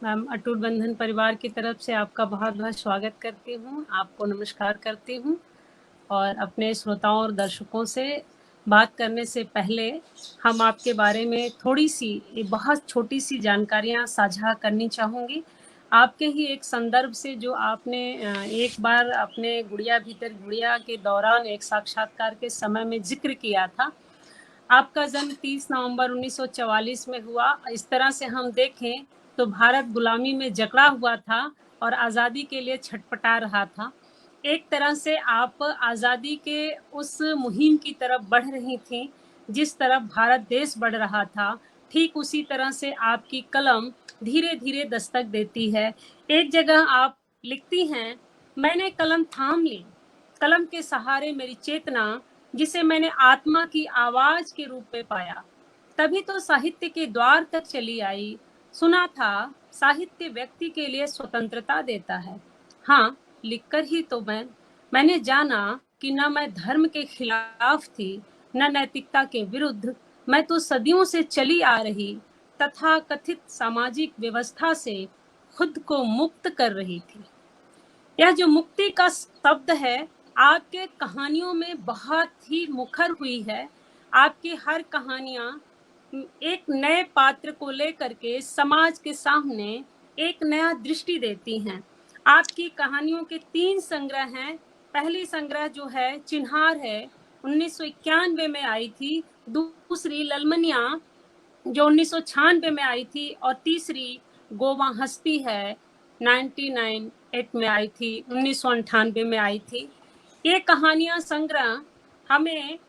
Ma'am अटूट बंधन परिवार की तरफ से आपका बहुत बहुत स्वागत करती हूँ, आपको नमस्कार करती हूँ और अपने श्रोताओं और दर्शकों से बात करने से पहले हम आपके बारे में थोड़ी सी बहुत छोटी सी जानकारियाँ साझा करनी चाहूँगी। आपके ही एक संदर्भ से जो आपने एक बार अपने गुड़िया भीतर गुड़िया के दौरान एक साक्षात्कार के समय में जिक्र किया था। आपका जन्म 30 नवंबर 1944 में हुआ। इस तरह से हम देखें तो भारत गुलामी में जकड़ा हुआ था और आज़ादी के लिए छटपटा रहा था। एक तरह से आप आज़ादी के उस मुहिम की तरफ बढ़ रही थीं, जिस तरफ भारत देश बढ़ रहा था। ठीक उसी तरह से आपकी कलम धीरे-धीरे दस्तक देती है। एक जगह आप लिखती हैं, मैंने कलम थाम ली, कलम के सहारे मेरी चेतना जिसे मैंने आत्मा की आवाज के रूप में पाया, तभी तो साहित्य के द्वार तक चली आई। सुना था साहित्य व्यक्ति के लिए स्वतंत्रता देता है। हाँ, लिखकर ही तो मैंने जाना कि न मैं धर्म के खिलाफ थी, न नैतिकता के विरुद्ध। मैं तो सदियों से चली आ रही तथा कथित सामाजिक व्यवस्था से खुद को मुक्त कर रही थी। यह जो मुक्ति का शब्द है, आपके कहानियों में बहुत ही मुखर हुई है। आपकी हर कहानियाँ एक नए पात्र को लेकर के समाज के सामने एक नया दृष्टि देती हैं। आपकी कहानियों के 3 संग्रह हैं। पहली संग्रह जो है चिन्हार है, 1991 में आई थी। दूसरी ललमनिया जो 1996 में आई थी और तीसरी गोवा हस्ती है 1998 में आई थी, 1998 में आई थी। ये कहानियां संग्रह हमें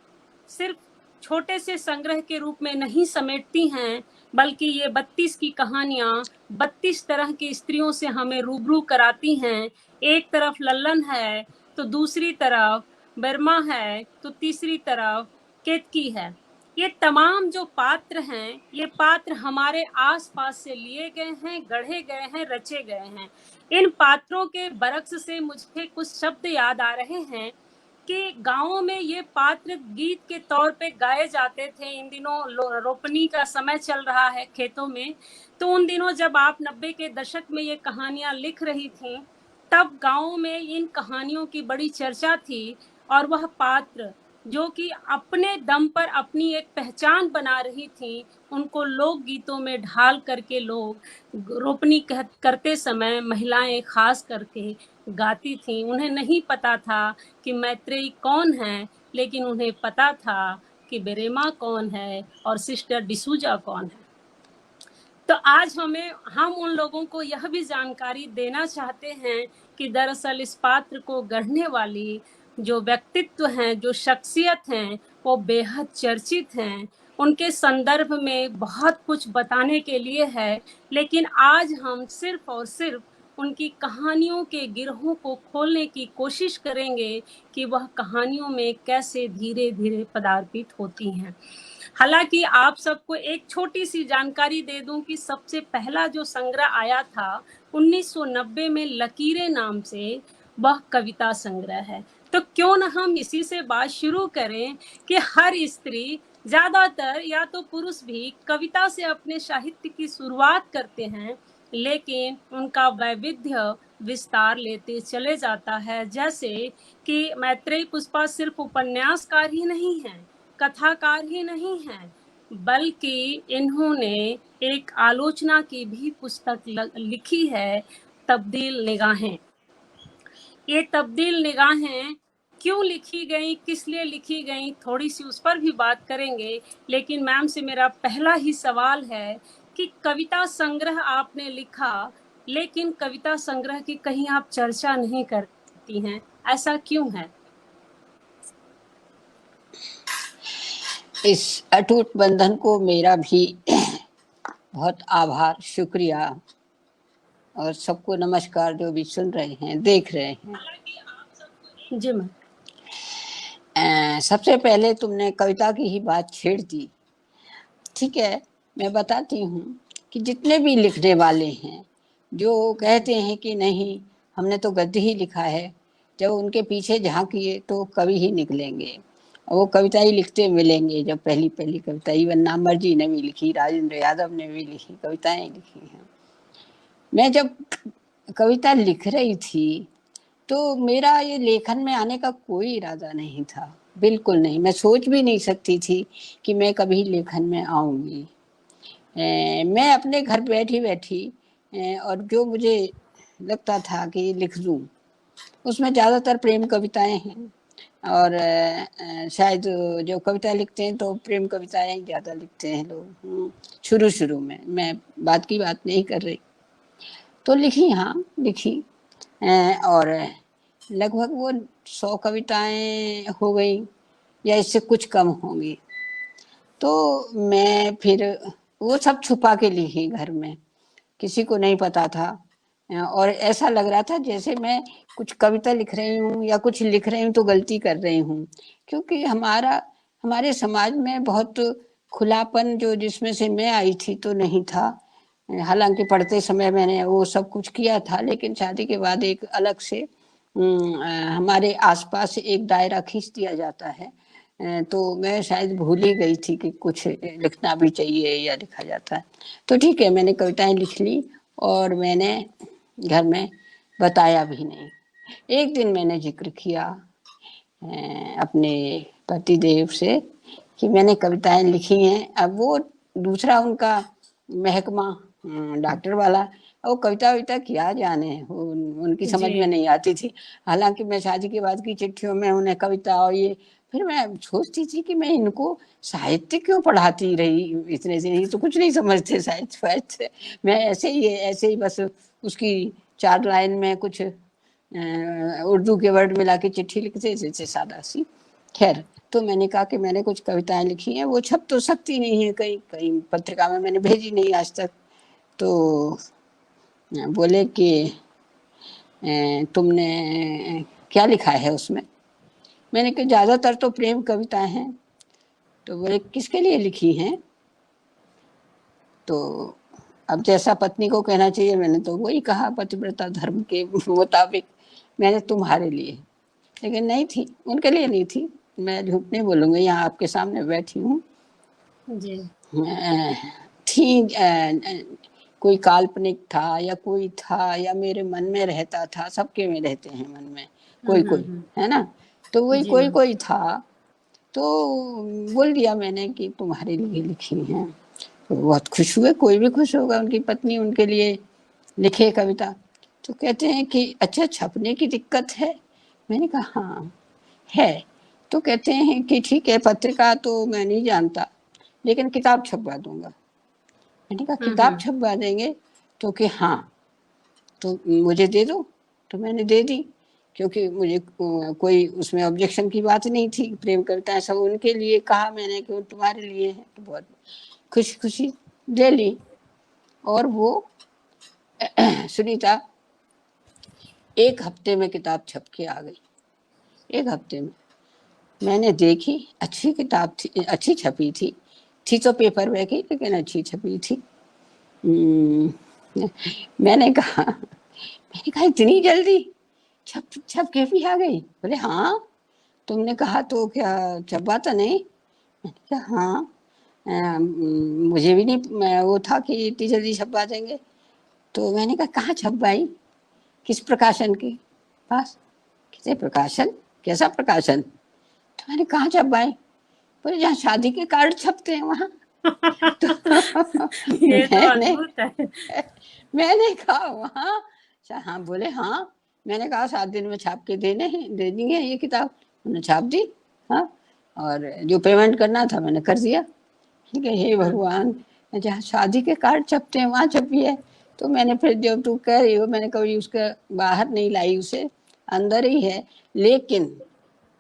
सिर्फ छोटे से संग्रह के रूप में नहीं समेटती हैं, बल्कि ये 32 की कहानियां 32 तरह की स्त्रियों से हमें रूबरू कराती हैं। एक तरफ लल्लन है तो दूसरी तरफ बर्मा है तो तीसरी तरफ केतकी है। ये तमाम जो पात्र हैं, ये पात्र हमारे आसपास से लिए गए हैं, गढ़े गए हैं, रचे गए हैं। इन पात्रों के बरक्स से मुझे कुछ शब्द याद आ रहे हैं कि गाँवों में ये पात्र गीत के तौर पे गाए जाते थे। इन दिनों रोपनी का समय चल रहा है खेतों में, तो उन दिनों जब आप 90 के दशक में ये कहानियां लिख रही थीं, तब गाँवों में इन कहानियों की बड़ी चर्चा थी और वह पात्र जो कि अपने दम पर अपनी एक पहचान बना रही थी, उनको लोक गीतों में ढाल करके लोग रोपनी करते समय महिलाएं खास करके गाती थीं। उन्हें नहीं पता था कि मैत्रेयी कौन है, लेकिन उन्हें पता था कि बेरेमा कौन है और सिस्टर डिसूजा कौन है। तो आज हम उन लोगों को यह भी जानकारी देना चाहते हैं कि दरअसल इस पात्र को गढ़ने वाली जो व्यक्तित्व हैं, जो शख्सियत हैं, वो बेहद चर्चित हैं। उनके संदर्भ में बहुत कुछ बताने के लिए है, लेकिन आज हम सिर्फ और सिर्फ उनकी कहानियों के गिरहों को खोलने की कोशिश करेंगे कि वह कहानियों में कैसे धीरे धीरे पदार्पित होती हैं। हालांकि आप सबको एक छोटी सी जानकारी दे दूं कि सबसे पहला जो संग्रह आया था 1990 में लकीरें नाम से, वह कविता संग्रह है। तो क्यों न हम इसी से बात शुरू करें कि हर स्त्री, ज्यादातर या तो पुरुष भी कविता से अपने साहित्य की शुरुआत करते हैं, लेकिन उनका वैविध्य विस्तार लेते चले जाता है। जैसे कि मैत्रेयी पुष्पा सिर्फ उपन्यासकार ही नहीं है, कथाकार ही नहीं हैं, बल्कि इन्होंने एक आलोचना की भी पुस्तक लिखी है, तब्दील निगाहें। ये तब्दील निगाहें क्यों लिखी गई, किस लिए लिखी गई, थोड़ी सी उस पर भी बात करेंगे। लेकिन मैम से मेरा पहला ही सवाल है कि कविता संग्रह आपने लिखा, लेकिन कविता संग्रह की कहीं आप चर्चा नहीं करती हैं, ऐसा क्यों है? इस अटूट बंधन को मेरा भी बहुत आभार, शुक्रिया और सबको नमस्कार जो भी सुन रहे हैं, देख रहे हैं। जी मैम। सबसे पहले तुमने कविता की ही बात छेड़ दी। ठीक है, मैं बताती हूँ कि जितने भी लिखने वाले हैं जो कहते हैं कि नहीं हमने तो गद्य ही लिखा है, जब उनके पीछे झांकिए तो कवि ही निकलेंगे और वो कविता ही लिखते मिलेंगे। जब पहली कविता इवन नामवर जी ने भी लिखी, राजेंद्र यादव ने भी लिखी, कविताएं लिखी हैं। मैं जब कविता लिख रही थी तो मेरा ये लेखन में आने का कोई इरादा नहीं था, बिल्कुल नहीं। मैं सोच भी नहीं सकती थी कि मैं कभी लेखन में आऊंगी। मैं अपने घर बैठी बैठी और जो मुझे लगता था कि लिख दूं, उसमें ज़्यादातर प्रेम कविताएं हैं। और शायद जो कविता लिखते हैं तो प्रेम कविताएं ही ज़्यादा लिखते हैं लोग, शुरू शुरू में, मैं बात की बात नहीं कर रही। तो लिखी, हाँ लिखी, और लगभग वो 100 कविताएं हो गई या इससे कुछ कम होंगी। तो मैं फिर वो सब छुपा के लिखी घर में, किसी को नहीं पता था। और ऐसा लग रहा था जैसे मैं कुछ कविता लिख रही हूँ या कुछ लिख रही हूँ तो गलती कर रही हूँ, क्योंकि हमारे समाज में बहुत खुलापन जो जिसमें से मैं आई थी तो नहीं था। हालांकि पढ़ते समय मैंने वो सब कुछ किया था, लेकिन शादी के बाद एक अलग से हमारे आसपास एक दायरा खींच दिया जाता है। तो मैं शायद भूल ही गई थी कि कुछ लिखना भी चाहिए या लिखा जाता है। तो ठीक है, मैंने कविताएं लिख ली और मैंने घर में बताया भी नहीं। एक दिन मैंने जिक्र किया अपने पतिदेव से कि मैंने कविताएं लिखी हैं। अब वो दूसरा उनका महकमा डॉक्टर वाला, वो कविता वविता क्या जाने, उनकी समझ में नहीं आती थी। हालांकि मैं शादी के बाद की चिट्ठियों में उन्हें कविता और ये, फिर मैं सोचती थी कि मैं इनको साहित्य क्यों पढ़ाती रही इतने दिन, ये तो कुछ नहीं समझते साहित्य। मैं ऐसे ही बस उसकी 4 लाइन में कुछ उर्दू के वर्ड मिला के चिट्ठी लिखते जैसे सादा सी। खैर, तो मैंने कहा कि मैंने कुछ कविताएं लिखी हैं, वो छप तो सकती नहीं है, कहीं कहीं पत्रिका में मैंने भेजी नहीं आज तक। तो बोले कि तुमने क्या लिखा है उसमें? मैंने कहा ज़्यादातर तो प्रेम कविताएं हैं। तो बोले किसके लिए लिखी हैं? तो अब जैसा पत्नी को कहना चाहिए मैंने तो वही कहा, पतिव्रता धर्म के मुताबिक मैंने तुम्हारे लिए, लेकिन नहीं थी, उनके लिए नहीं थी। मैं झूठ नहीं बोलूँगी, यहाँ आपके सामने बैठी हूँ। जी। थी कोई काल्पनिक था या कोई था या मेरे मन में रहता था, सबके में रहते हैं मन में कोई कोई, है ना? तो वही कोई कोई था। तो बोल दिया मैंने कि तुम्हारे लिए लिखी हैं। तो बहुत खुश हुए, कोई भी खुश होगा, उनकी पत्नी उनके लिए लिखे कविता। तो कहते हैं कि अच्छा छपने की दिक्कत है? मैंने कहा हाँ है। तो कहते हैं कि ठीक है, पत्रिका तो मैं नहीं जानता लेकिन किताब छपवा दूंगा। मैंने कहा किताब छपवा देंगे? तो कि हाँ, तो मुझे दे दो। तो मैंने दे दी, क्योंकि मुझे कोई उसमें ऑब्जेक्शन की बात नहीं थी। प्रेम कविताएं सब उनके लिए कहा मैंने कि वो तुम्हारे लिए है। तो बहुत खुशी खुशी ले ली। और वो सुनीता 1 हफ्ते में किताब छप के आ गई। 1 हफ्ते में मैंने देखी, अच्छी किताब थी, अच्छी छपी थी तो पेपर में की, लेकिन अच्छी छपी थी। मैंने कहा इतनी जल्दी छप छप के भी आ गई? बोले हाँ, तुमने कहा तो क्या छपवा तो नहीं? मैंने कहा हाँ, मुझे भी नहीं वो था कि इतनी जल्दी छपवा देंगे। तो मैंने कहा कहाँ छपवाई, किस प्रकाशन के पास? किसे प्रकाशन, कैसा प्रकाशन? तो मैंने कहाँ छपवाई? बोले जहाँ शादी के कार्ड छपते हैं वहाँ। तो ये तो अद्भुत है। मैंने कहा वहाँ? हाँ। बोले हाँ। मैंने कहा 7 दिन में छाप के दे देंगे ये किताब। उन्होंने छाप दी, हाँ, और जो पेमेंट करना था मैंने कर दिया। ठीक है, हे भगवान, जहाँ शादी के कार्ड छपते हैं वहाँ छपी है। तो मैंने फिर जब तू कह रही हो, मैंने कभी उसके बाहर नहीं लाई, उसे अंदर ही है। लेकिन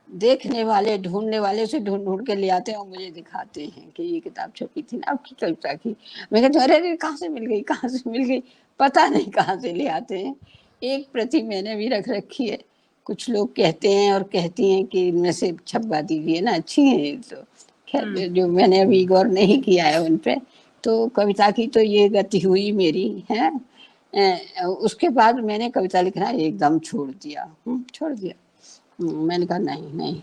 देखने वाले, ढूंढने वाले उसे ढूंढ ढूंढ के ले आते हैं और मुझे दिखाते हैं कि ये किताब छपी थी ना आपकी कविता की। मैं कहती हूँ अरे कहाँ से मिल गई, कहाँ से मिल गई, पता नहीं कहाँ से ले आते हैं। एक प्रति मैंने भी रख रखी है। कुछ लोग कहते हैं और कहती हैं कि इनमें से छपवा दीजिए ना, अच्छी है ये तो। खैर, जो मैंने अभी गौर नहीं किया है उन पे। तो कविता की तो ये गति हुई मेरी है। उसके बाद मैंने कविता लिखना एकदम छोड़ दिया, छोड़ दिया। मैंने कहा नहीं नहीं।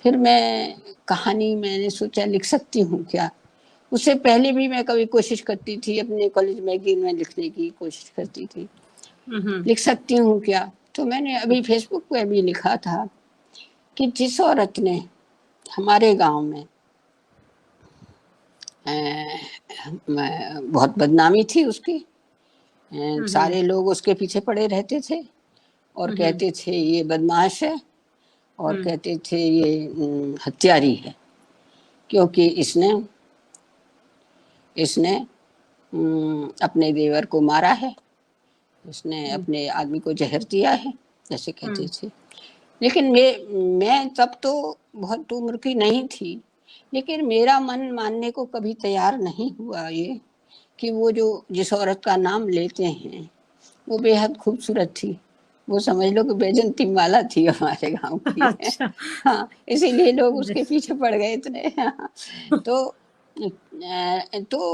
फिर मैं कहानी मैंने सोचा लिख सकती हूँ क्या? उससे पहले भी मैं कभी कोशिश करती थी, अपने कॉलेज मैगजीन में लिखने की कोशिश करती थी। लिख सकती हूँ क्या? तो मैंने अभी फेसबुक पे भी लिखा था कि जिस औरत ने हमारे गांव में बहुत बदनामी थी उसकी, सारे लोग उसके पीछे पड़े रहते थे और कहते थे ये बदमाश है, और कहते थे ये हत्यारी है, क्योंकि इसने अपने देवर को मारा है, इसने अपने आदमी को जहर दिया है, जैसे कहते थे। लेकिन मैं तब तो बहुत उम्र की नहीं थी, लेकिन मेरा मन मानने को कभी तैयार नहीं हुआ ये कि वो जो जिस औरत का नाम लेते हैं वो बेहद खूबसूरत थी। वो समझ लो कि बैजंती माला थी हमारे गांव की। अच्छा। हाँ, इसीलिए लोग उसके पीछे पड़ गए इतने। तो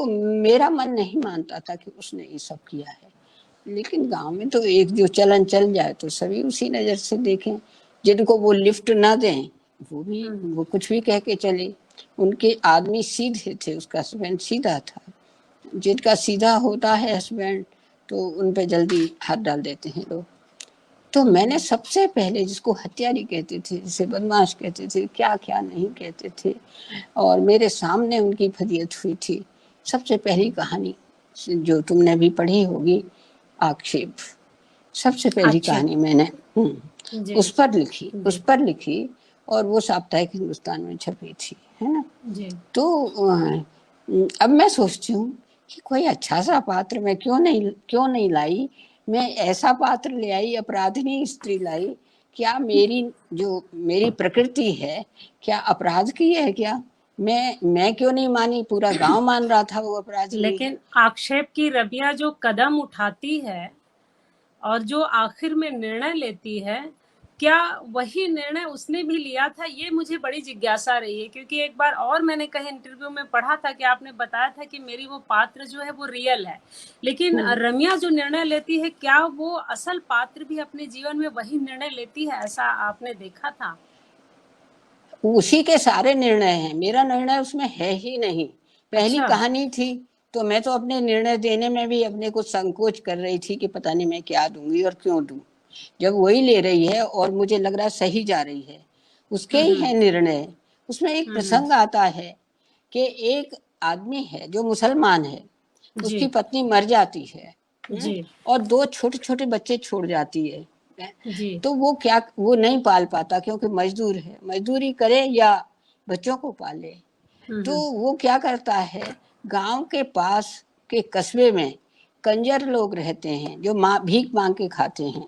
मेरा मन नहीं मानता था कि उसने ये सब किया है। लेकिन गांव में तो एक जो चलन चल जाए तो सभी उसी नजर से देखें। जिनको वो लिफ्ट ना दें वो कुछ भी कह के चले। उनके आदमी सीधे थे, उसका हस्बैंड सीधा था। जिनका सीधा होता है हस्बैंड तो उन पे जल्दी हाथ डाल देते हैं लोग। तो मैंने सबसे पहले, जिसको हत्यारी कहते थे, जिसे बदमाश कहते थे, क्या क्या नहीं कहते थे, और मेरे सामने उनकी फजीयत हुई थी। सबसे पहली कहानी जो तुमने भी पढ़ी होगी, आक्षेप, सबसे पहली अच्छा कहानी मैंने जी उस पर लिखी, जी उस पर लिखी, और वो साप्ताहिक हिंदुस्तान में छपी थी, है ना। जी तो अब मैं सोचती हूँ कि कोई अच्छा सा पात्र मैं क्यों नहीं लाई। मैं ऐसा पात्र ले आई, अपराधिनी स्त्री लाई। क्या मेरी प्रकृति है, क्या अपराध की है क्या? मैं क्यों नहीं मानी? पूरा गांव मान रहा था वो अपराधिनी है। लेकिन आक्षेप की रबिया जो कदम उठाती है और जो आखिर में निर्णय लेती है, क्या वही निर्णय उसने भी लिया था? ये मुझे बड़ी जिज्ञासा रही है, क्योंकि एक बार और मैंने कहीं इंटरव्यू में पढ़ा था कि आपने बताया था कि मेरी वो पात्र जो है वो रियल है, लेकिन रम्या जो निर्णय लेती है, क्या वो असल पात्र भी अपने जीवन में वही निर्णय लेती है? ऐसा आपने देखा था? उसी के सारे निर्णय हैं, मेरा निर्णय उसमें है ही नहीं। पहली अच्छा। कहानी थी तो मैं तो अपने निर्णय देने में भी अपने को संकोच कर रही थी कि पता नहीं मैं क्या दूंगी और क्यों दूं। जब वही ले रही है और मुझे लग रहा सही जा रही है, उसके ही है निर्णय। उसमें एक प्रसंग आता है कि एक आदमी है जो मुसलमान है, उसकी जी पत्नी मर जाती है, जी और दो छोटे छोटे बच्चे छोड़ जाती है। जी तो वो नहीं पाल पाता, क्योंकि मजदूर है, मजदूरी करे या बच्चों को पाले। तो वो क्या करता है, गांव के पास के कस्बे में कंजर लोग रहते हैं जो भीख मांग के खाते हैं,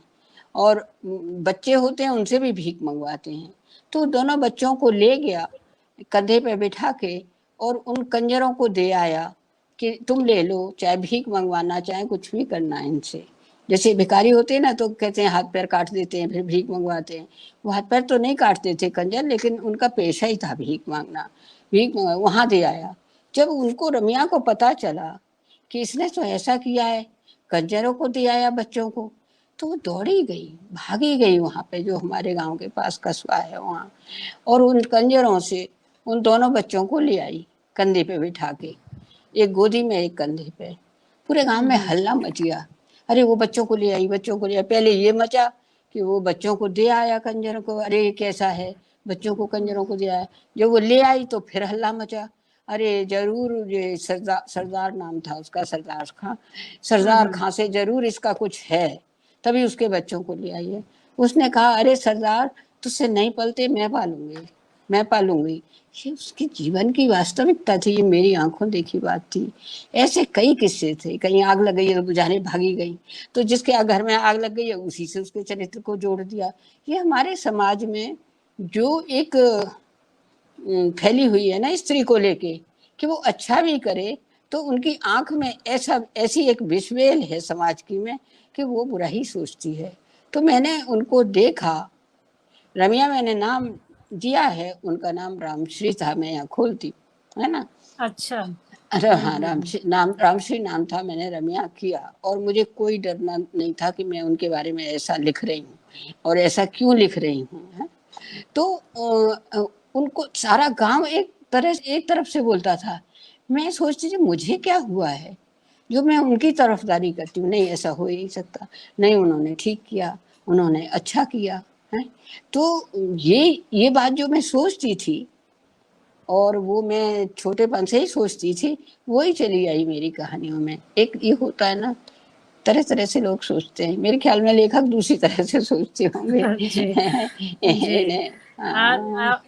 और बच्चे होते हैं उनसे भी भीख मंगवाते हैं। तो दोनों बच्चों को ले गया कंधे पे बिठा के और उन कंजरों को दे आया कि तुम ले लो, चाहे भीख मंगवाना चाहे कुछ भी करना है इनसे। जैसे भिखारी होते हैं ना, तो कहते हैं हाथ पैर काट देते हैं फिर भीख मंगवाते हैं। वो हाथ पैर तो नहीं काटते थे कंजर, लेकिन उनका पेशा ही था भीख मांगना। भीख वहां दे आया। जब उनको, रमिया को पता चला कि इसने तो ऐसा किया है, कंजरों को दे आया बच्चों को, तो वो दौड़ी गई, भागी गई वहां पे, जो हमारे गांव के पास कस्बा है वहाँ, और उन कंजरों से उन दोनों बच्चों को ले आई कंधे पे बिठा के, एक गोदी में एक कंधे पे। पूरे गांव में हल्ला मच गया, अरे वो बच्चों को ले आई, बच्चों को ले आई। पहले ये मचा कि वो बच्चों को दे आया कंजरों को, अरे ये कैसा है, बच्चों को कंजरों को दे आया। जब वो ले आई तो फिर हल्ला मचा, अरे जरूर ये सरदार नाम था उसका, सरदार खां से जरूर इसका कुछ है, तभी उसके बच्चों को ले आई है। उसने कहा, अरे सरदार तुझसे नहीं पलते, मैं पालूंगी। ये उसके जीवन की वास्तविकता थी, ये मेरी आंखों देखी बात थी। ऐसे कई किस्से थे। कहीं आग लग गई तो बुझाने भागी गई, तो जिसके घर में आग लग गई है उसी से उसके चरित्र को जोड़ दिया। ये हमारे समाज में जो एक फैली हुई है ना स्त्री को लेके, कि वो अच्छा भी करे तो उनकी आंख में ऐसी एक विश्वेल है समाज की में कि वो बुरा ही सोचती है। तो मैंने उनको देखा, रमिया मैंने नाम दिया है, उनका नाम रामश्री था, मैं यहाँ खोलती, है ना। अच्छा। अरे हाँ, रामश्री नाम था। मैंने रमिया किया और मुझे कोई डरना नहीं था कि मैं उनके बारे में ऐसा लिख रही हूँ और ऐसा क्यों लिख रही हूँ। तो उनको सारा गांव एक तरफ से बोलता था, मैं सोचती थी मुझे क्या हुआ है जो मैं उनकी तरफदारी करती हूँ, नहीं ऐसा हो ही नहीं सकता, नहीं उन्होंने ठीक किया, उन्होंने अच्छा किया है। तो ये बात जो मैं सोचती थी और वो मैं छोटेपन से ही सोचती थी, वही चली आई मेरी कहानियों में। एक ये होता है ना, तरह तरह से लोग सोचते हैं, मेरे ख्याल में लेखक दूसरी तरह से सोचते होंगे। जी, जी।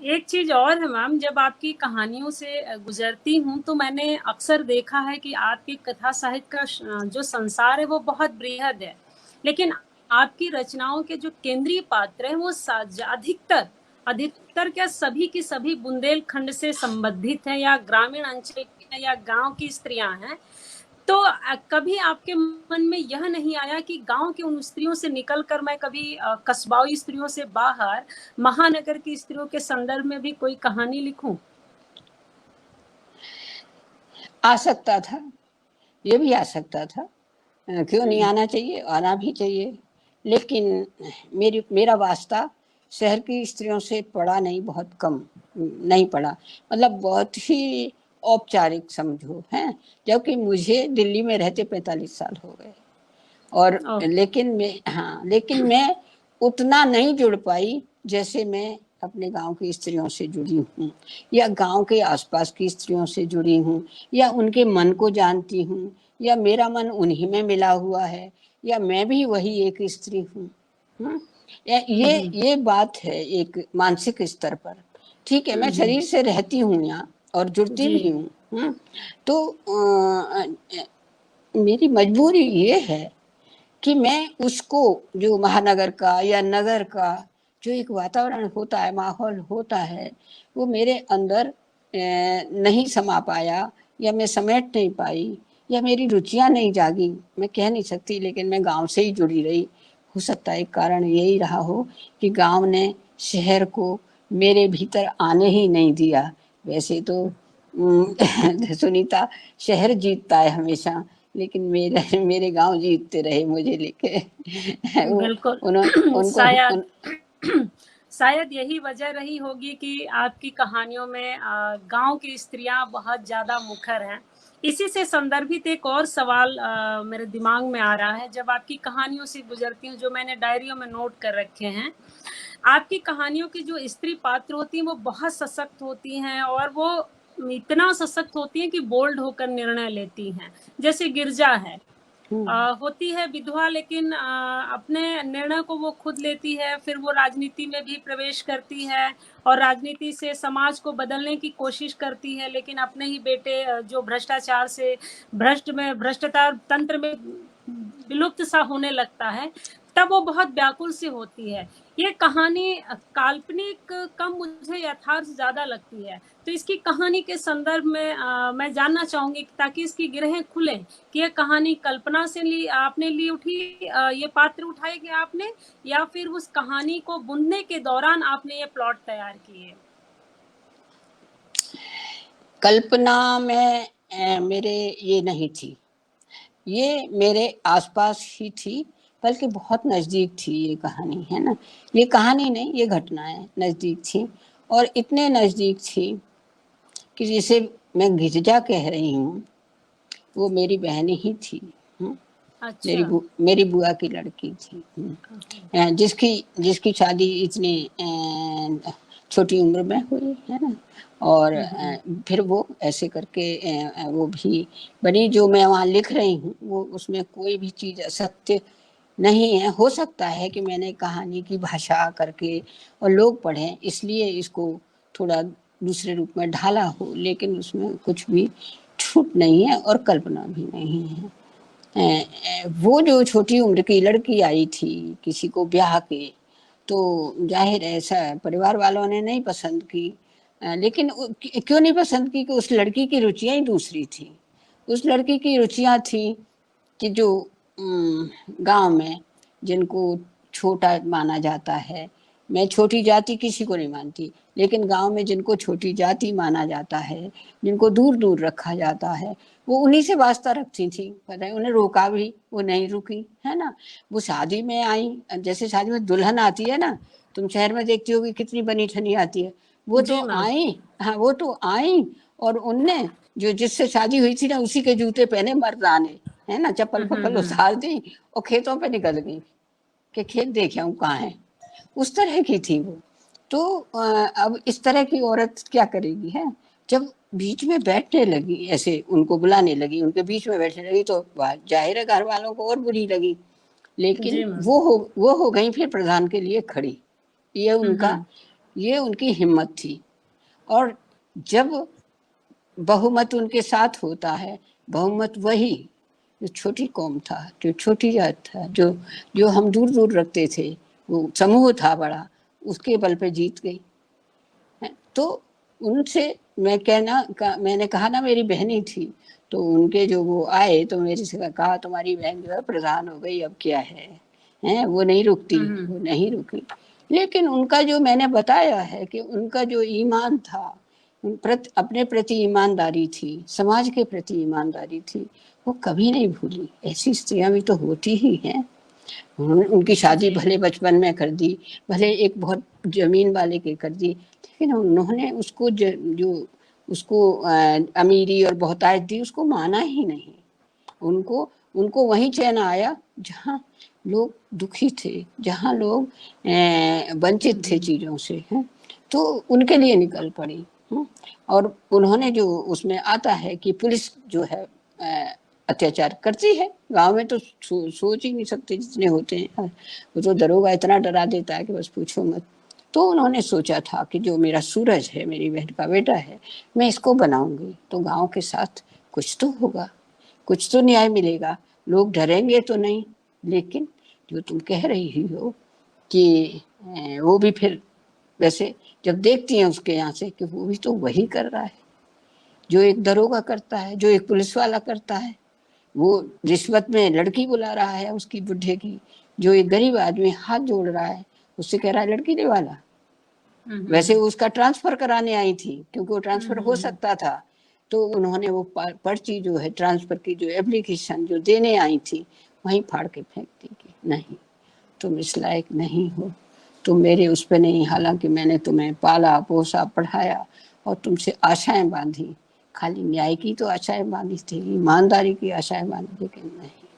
एक चीज़ और है मैम, जब आपकी कहानियों से गुज़रती हूँ, तो मैंने अक्सर देखा है कि आपकी कथा साहित्य का जो संसार है, वो बहुत बृहद है। लेकिन आपकी रचनाओं के जो केंद्रीय पात्र हैं, वो अधिकतर क्या सभी की सभी बुंदेलखंड से संबंधित हैं, या ग्रामीण अंचल के, या गाँव की स्त्रियाँ हैं। तो कभी आपके मन में यह नहीं आया कि गांव की उन स्त्रियों से निकलकर मैं कभी कस्बाई स्त्रियों से बाहर महानगर की स्त्रियों के संदर्भ में भी कोई कहानी लिखूं? आ सकता था, ये भी आ सकता था, क्यों नहीं आना चाहिए, आना भी चाहिए। लेकिन मेरा वास्ता शहर की स्त्रियों से पड़ा नहीं, बहुत कम नहीं पड़ा, मतलब बहुत ही औपचारिक समझो है। जबकि मुझे दिल्ली में रहते 45 साल हो गए, और लेकिन मैं उतना नहीं जुड़ पाई जैसे मैं अपने गांव की स्त्रियों से जुड़ी हूँ, या गांव के आसपास की स्त्रियों से जुड़ी हूँ, या उनके मन को जानती हूँ, या मेरा मन उन्हीं में मिला हुआ है, या मैं भी वही एक स्त्री हूँ। ये बात है एक मानसिक स्तर पर। ठीक है, मैं शरीर से रहती हूँ यहाँ और जुड़ती भी हूँ। तो मेरी मजबूरी ये है कि मैं उसको, जो महानगर का या नगर का जो एक वातावरण होता है, माहौल होता है, वो मेरे अंदर नहीं समा पाया, या मैं समेट नहीं पाई, या मेरी रुचियां नहीं जागी। मैं कह नहीं सकती, लेकिन मैं गांव से ही जुड़ी रही। हो सकता है एक कारण यही रहा हो कि गांव ने शहर को मेरे भीतर आने ही नहीं दिया। वैसे तो सुनीता, शहर जीतता है हमेशा, लेकिन मेरे गांव जीतते रहे मुझे लेके। वो बिल्कुल। उनको शायद शायद यही वजह रही होगी कि आपकी कहानियों में गांव की स्त्रियां बहुत ज्यादा मुखर हैं। इसी से संदर्भित एक और सवाल मेरे दिमाग में आ रहा है, जब आपकी कहानियों से गुजरती हूँ, जो मैंने डायरियों में नोट कर रखे हैं। आपकी कहानियों की जो स्त्री पात्र होती हैं, वो बहुत सशक्त होती हैं, और वो इतना सशक्त होती हैं कि बोल्ड होकर निर्णय लेती हैं। जैसे गिरजा है, होती है विधवा, लेकिन अपने निर्णय को वो खुद लेती है। फिर वो राजनीति में भी प्रवेश करती है, और राजनीति से समाज को बदलने की कोशिश करती है, लेकिन अपने ही बेटे जो भ्रष्टाचार से भ्रष्टाचार तंत्र में विलुप्त सा होने लगता है, तब वो बहुत व्याकुल सी होती है। ये कहानी काल्पनिक कम, मुझे यथार्थ ज्यादा लगती है। तो इसकी कहानी के संदर्भ में मैं जानना चाहूंगी, ताकि इसकी गिरहें खुले, कि ये कहानी कल्पना से आपने ली उठी, ये पात्र उठाए गए आपने, या फिर उस कहानी को बुनने के दौरान आपने ये प्लॉट तैयार किए? कल्पना में मेरे ये नहीं थी, ये मेरे आसपास ही थी, बल्कि बहुत नज़दीक थी ये कहानी, है ना। ये कहानी नहीं, ये घटनाएं नज़दीक थी, और इतने नज़दीक थी कि जिसे मैं गिरजा कह रही हूँ, वो मेरी बहन ही थी। अच्छा। मेरी बुआ की लड़की थी, जिसकी जिसकी शादी इतनी छोटी उम्र में हुई, है ना। और फिर वो ऐसे करके वो भी बनी। जो मैं वहाँ लिख रही हूँ, वो उसमें कोई भी चीज़ असत्य नहीं है। हो सकता है कि मैंने कहानी की भाषा करके और लोग पढ़ें, इसलिए इसको थोड़ा दूसरे रूप में ढाला हो, लेकिन उसमें कुछ भी झूठ नहीं है और कल्पना भी नहीं है। वो जो छोटी उम्र की लड़की आई थी किसी को ब्याह के, तो जाहिर ऐसा परिवार वालों ने नहीं पसंद की। लेकिन क्यों नहीं पसंद की? कि उस लड़की की रुचियां ही दूसरी थी। उस लड़की की रुचियां थी कि जो गांव में जिनको छोटा माना जाता है, मैं छोटी जाति किसी को नहीं मानती, लेकिन गांव में जिनको छोटी जाति माना जाता है, जिनको दूर दूर रखा जाता है, वो उन्हीं से वास्ता रखती थी। पता है, उन्हें रोका भी, वो नहीं रुकी, है ना। वो शादी में आई, जैसे शादी में दुल्हन आती है ना, तुम शहर में देखती होगी कितनी बनी ठनी आती है, वो तो जी मैम। आई। हाँ, वो तो आई, और उनने जो जिससे शादी हुई थी ना उसी के जूते पहने मर्दाने, है ना, चप्पल पप्पल उतार दी और खेतों पे निकल गई कि खेत देख आऊं कहाँ है, उस तरह की थी वो। तो अब इस तरह की औरत क्या करेगी, है। जब बीच में बैठने लगी, ऐसे उनको बुलाने लगी, उनके बीच में बैठने लगी, तो जाहिर है घर वालों को और बुरी लगी। लेकिन जी मैम। वो हो गई फिर प्रधान के लिए खड़ी। ये उनका, ये उनकी हिम्मत थी। और जब बहुमत उनके साथ होता है, बहुमत वही जो छोटी कौम था, जो छोटी जात था, जो हम दूर दूर रखते थे, वो समूह था बड़ा, उसके बल पे जीत गई है। तो उनसे मैंने कहा ना, मेरी बहनी थी, तो उनके जो वो आए तो मेरे से कहा तुम्हारी बहन जो है प्रधान हो गई, अब क्या है वो नहीं रुकती, वो नहीं रुकी। लेकिन उनका जो मैंने बताया है कि उनका जो ईमान था, अपने प्रति ईमानदारी थी, समाज के प्रति ईमानदारी थी, वो कभी नहीं भूली। ऐसी स्त्रियां भी तो होती ही हैं। उनकी शादी जी। भले बचपन में कर दी, भले एक बहुत जमीन वाले के कर दी, लेकिन उन्होंने उसको जो उसको अमीरी और बहुतायत दी, उसको माना ही नहीं। उनको उनको वहीं चैन आया जहाँ लोग दुखी थे, जहाँ लोग वंचित थे चीजों से, हैं। तो उनके लिए निकल पड़ी। और उन्होंने जो उसमें आता है कि पुलिस जो है अत्याचार करती है, गांव में तो सोच ही नहीं सकते जितने होते हैं, वो तो दरोगा इतना डरा देता है कि बस पूछो मत। तो उन्होंने सोचा था कि जो मेरा सूरज है, मेरी बहन का बेटा है, मैं इसको बनाऊंगी तो गांव के साथ कुछ तो होगा, कुछ तो न्याय मिलेगा, लोग डरेंगे तो नहीं। लेकिन जो तुम कह रही हो कि वो भी फिर वैसे जब देखती हैं उसके यहाँ से कि वो भी तो वही कर रहा है जो एक दरोगा करता है, जो एक पुलिस वाला करता है। वो रिश्वत में लड़की बुला रहा है उसकी बुढ़े की, जो एक गरीब आदमी हाथ जोड़ रहा है, उससे कह रहा है लड़की दे वाला। वैसे उसका ट्रांसफर कराने आई थी क्योंकि वो ट्रांसफर हो सकता था। तो उन्होंने वो पर्ची जो है ट्रांसफर की, जो एप्लीकेशन जो देने आई थी, वहीं फाड़ के फेंक दी कि नहीं, तुम इस लायक नहीं हो, तुम मेरे उस पर नहीं। हालांकि मैंने तुम्हें पाला पोसा पढ़ाया और तुमसे आशाएं बांधी, खाली न्याय की तो आशाएं बांधी थी, ईमानदारी की आशाएं बांधी, लेकिन नहीं।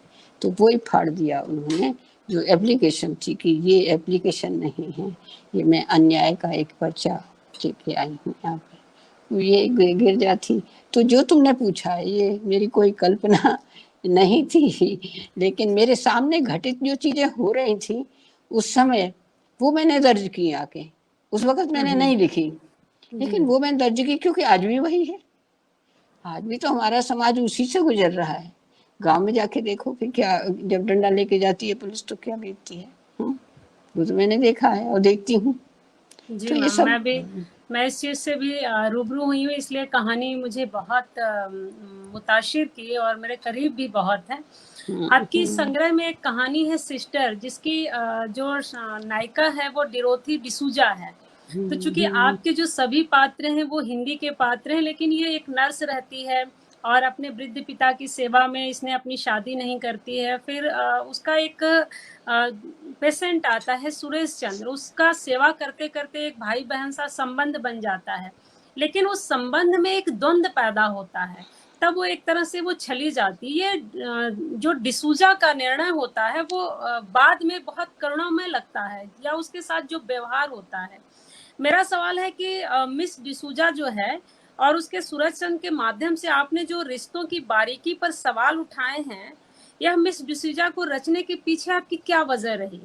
तो वो ही फाड़ दिया उन्होंने जो एप्लीकेशन थी कि ये एप्लीकेशन नहीं है, ये मैं अन्याय का एक पर्चा लेके आई हूँ यहाँ पे। ये गिरजा थी। तो जो तुमने पूछा ये मेरी कोई कल्पना नहीं थी, लेकिन मेरे सामने घटित जो चीजें हो रही थी उस समय, वो मैंने दर्ज की आके। उस वक्त मैंने नहीं लिखी, लेकिन वो मैंने दर्ज की क्योंकि आज भी वही है। आज भी तो हमारा समाज उसी से गुजर रहा है। गांव में जाके देखो कि क्या, जब डंडा लेके जाती है पुलिस तो क्या बीतती है। वो तो मैंने देखा है और देखती हूँ। जी तो ये मैम, सब मैं इस चीज़ से भी रूबरू हुई हूँ, इसलिए कहानी मुझे बहुत मुतासिर की और मेरे करीब भी बहुत है। आपकी संग्रह में एक कहानी है सिस्टर, जिसकी जो नायिका है वो डिरोथी डिसूजा है। तो चूंकि आपके जो सभी पात्र हैं वो हिंदी के पात्र हैं, लेकिन ये एक नर्स रहती है और अपने वृद्ध पिता की सेवा में इसने अपनी शादी नहीं करती है। फिर उसका एक पेशेंट आता है सुरेश चंद्र, उसका सेवा करते करते एक भाई बहन सा संबंध बन जाता है, लेकिन उस संबंध में एक द्वंद्व पैदा होता है। तब वो एक तरह से वो छली जाती है। जो डिसूजा का निर्णय होता है वो बाद में बहुत करुणामय लगता है, या उसके साथ जो व्यवहार होता है। मेरा सवाल है कि मिस डिसूजा जो है और उसके सूरज चंद्र के माध्यम से आपने जो रिश्तों की बारीकी पर सवाल उठाए हैं, यह मिस डिसूजा को रचने के पीछे आपकी क्या वजह रही?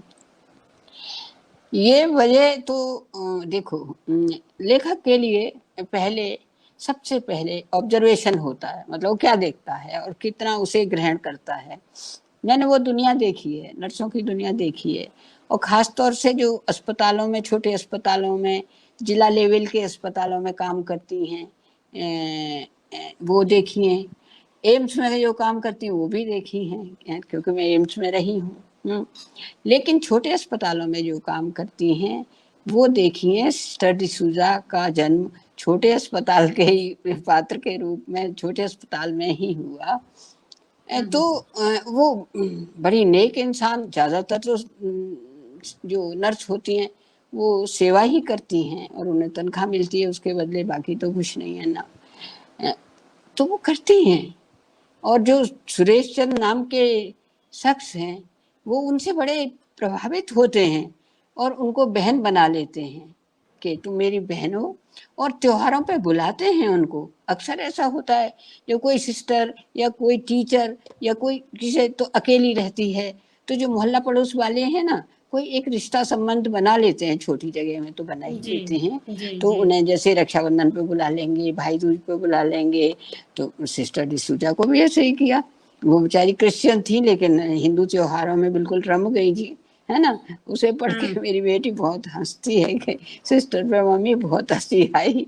ये वजह तो देखो, लेखक के लिए पहले, सबसे पहले ऑब्जर्वेशन होता है, मतलब वो क्या देखता है और कितना उसे ग्रहण करता है। मैंने वो दुनिया देखी है, नर्सों की दुनिया देखी है, और ख़ास तौर से जो अस्पतालों में, छोटे अस्पतालों में, जिला लेवल के अस्पतालों में काम करती हैं, वो देखी हैं। एम्स में जो काम करती हैं वो भी देखी हैं क्योंकि मैं एम्स में रही हूँ। लेकिन छोटे अस्पतालों में जो काम करती हैं वो देखी हैं। सिस्टर डिसूजा का जन्म छोटे अस्पताल के ही पात्र के रूप में छोटे अस्पताल में ही हुआ। तो वो बड़ी नेक इंसान, ज्यादातर तो जो नर्स होती हैं वो सेवा ही करती हैं और उन्हें तनख्वाह मिलती है उसके बदले, बाकी तो कुछ नहीं है ना। तो वो करती हैं। और जो सुरेश चंद्र नाम के शख्स हैं वो उनसे बड़े प्रभावित होते हैं और उनको बहन बना लेते हैं कि तुम मेरी बहन हो, और त्योहारों पे बुलाते हैं उनको। अक्सर ऐसा होता है जो कोई सिस्टर या कोई टीचर या कोई किसी तो अकेली रहती है, तो जो मोहल्ला पड़ोस वाले हैं ना, कोई एक रिश्ता संबंध बना लेते हैं, छोटी जगह में तो बना ही जी लेते हैं। जी तो जी उन्हें जैसे रक्षाबंधन पे बुला लेंगे, भाई दूज पे बुला लेंगे। तो सिस्टर डिसूजा को भी ऐसे ही किया। वो बेचारी क्रिश्चियन थी लेकिन हिंदू त्योहारों में बिल्कुल रम गई थी, है ना। उसे पढ़ के मेरी बेटी बहुत हंसती है कि सिस्टर पे मम्मी बहुत हंसी आई।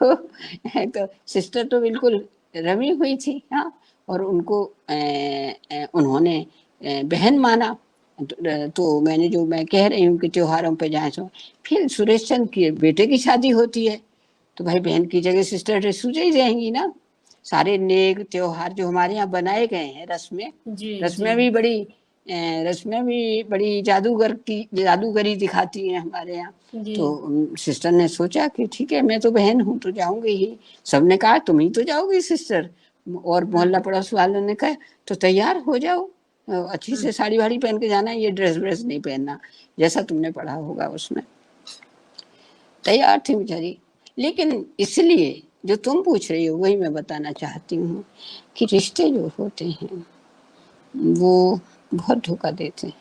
तो सिस्टर तो बिल्कुल रमी हुई थी, हाँ। और उनको उन्होंने बहन माना। तो मैंने जो मैं कह रही हूँ कि त्योहारों पे जाए सो, फिर सुरेश चंद्र के बेटे की शादी होती है तो भाई बहन की जगह सिस्टर डिसूजा ही जाएंगी ना। सारे नेक त्योहार जो हमारे यहाँ बनाए गए हैं, रस्में, जी जी रस्में भी बड़ी रस्में भी बड़ी जादूगरी दिखाती हैं हमारे यहाँ। जी तो सिस्टर ने सोचा कि ठीक है मैं तो बहन हूँ तो जाऊंगी ही। सबने कहा तुम ही तो जाओगी सिस्टर, और मोहल्ला पड़ोस वालों ने कहा तो तैयार हो जाओ, अच्छी से साड़ी वाड़ी पहन के जाना, ये ड्रेस व्रेस नहीं पहनना जैसा तुमने पढ़ा होगा उसमें। तैयार थी बेचारी। लेकिन इसलिए जो तुम पूछ रही हो वही मैं बताना चाहती हूँ कि रिश्ते जो होते हैं वो बहुत धोखा देते हैं।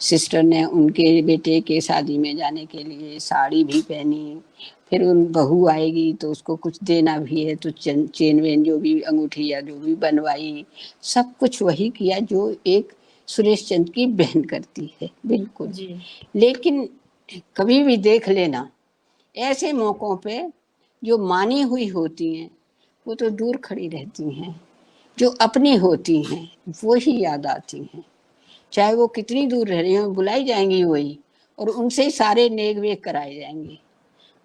सिस्टर ने उनके बेटे के शादी में जाने के लिए साड़ी भी पहनी, फिर उन बहू आएगी तो उसको कुछ देना भी है तो चेन वेन जो भी अंगूठी या जो भी बनवाई, सब कुछ वही किया जो एक सुरेश चंद्र की बहन करती है, बिल्कुल। जी लेकिन कभी भी देख लेना, ऐसे मौकों पे जो मानी हुई होती हैं वो तो दूर खड़ी रहती हैं, जो अपनी होती हैं वो ही याद आती हैं। चाहे वो कितनी दूर रह रही हो, बुलाई जाएंगी वही, और उनसे ही सारे नेक वेक कराए जाएंगे।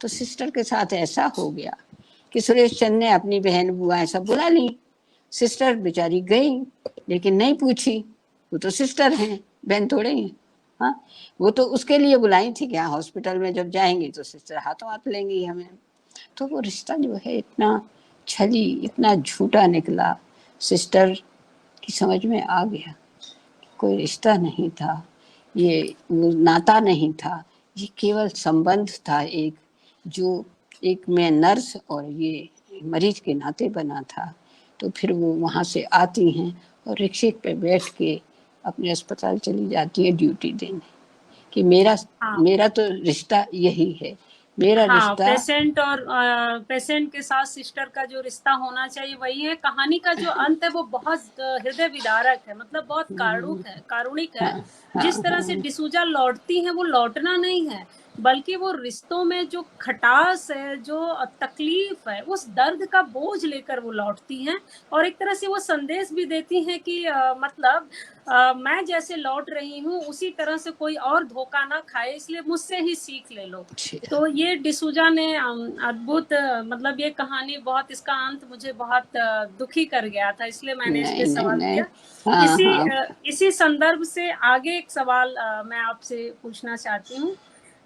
तो सिस्टर के साथ ऐसा हो गया कि सुरेश चंद्र ने अपनी बहन बुआएं सब बुला ली। सिस्टर बेचारी गई लेकिन नहीं पूछी, वो तो सिस्टर हैं, बहन थोड़े ही। हाँ, वो तो उसके लिए बुलाई थी कि हाँ हॉस्पिटल में जब जाएंगे तो सिस्टर हाथों हाथ लेंगी हमें। तो वो रिश्ता जो है इतना छली, इतना झूठा निकला। सिस्टर की समझ में आ गया कोई रिश्ता नहीं था, ये वो नाता नहीं था, ये केवल संबंध था एक, जो एक मैं नर्स और ये मरीज के नाते बना था। तो फिर वो वहाँ से आती हैं और रिक्शे पे बैठ के अपने अस्पताल चली जाती है ड्यूटी देने, कि मेरा हाँ मेरा तो रिश्ता यही है, मेरा हाँ, रिश्ता। पेशेंट और पेशेंट के साथ सिस्टर का जो रिश्ता होना चाहिए वही है। कहानी का जो अंत है वो बहुत हृदय विदारक है, मतलब बहुत कारुणिक है। हाँ जिस हाँ तरह से हाँ डिसूजा लौटती है वो लौटना नहीं है, बल्कि वो रिश्तों में जो खटास है, जो तकलीफ है, उस दर्द का बोझ लेकर वो लौटती हैं। और एक तरह से वो संदेश भी देती हैं कि मतलब मैं जैसे लौट रही हूँ उसी तरह से कोई और धोखा ना खाए, इसलिए मुझसे ही सीख ले लो। तो ये डिसूजा ने अद्भुत, मतलब ये कहानी बहुत, इसका अंत मुझे बहुत दुखी कर गया था, इसलिए मैंने इस पे नहीं नहीं सवाल नहीं, किया। हाँ हाँ इसी संदर्भ से आगे एक सवाल मैं आपसे पूछना चाहती हूँ।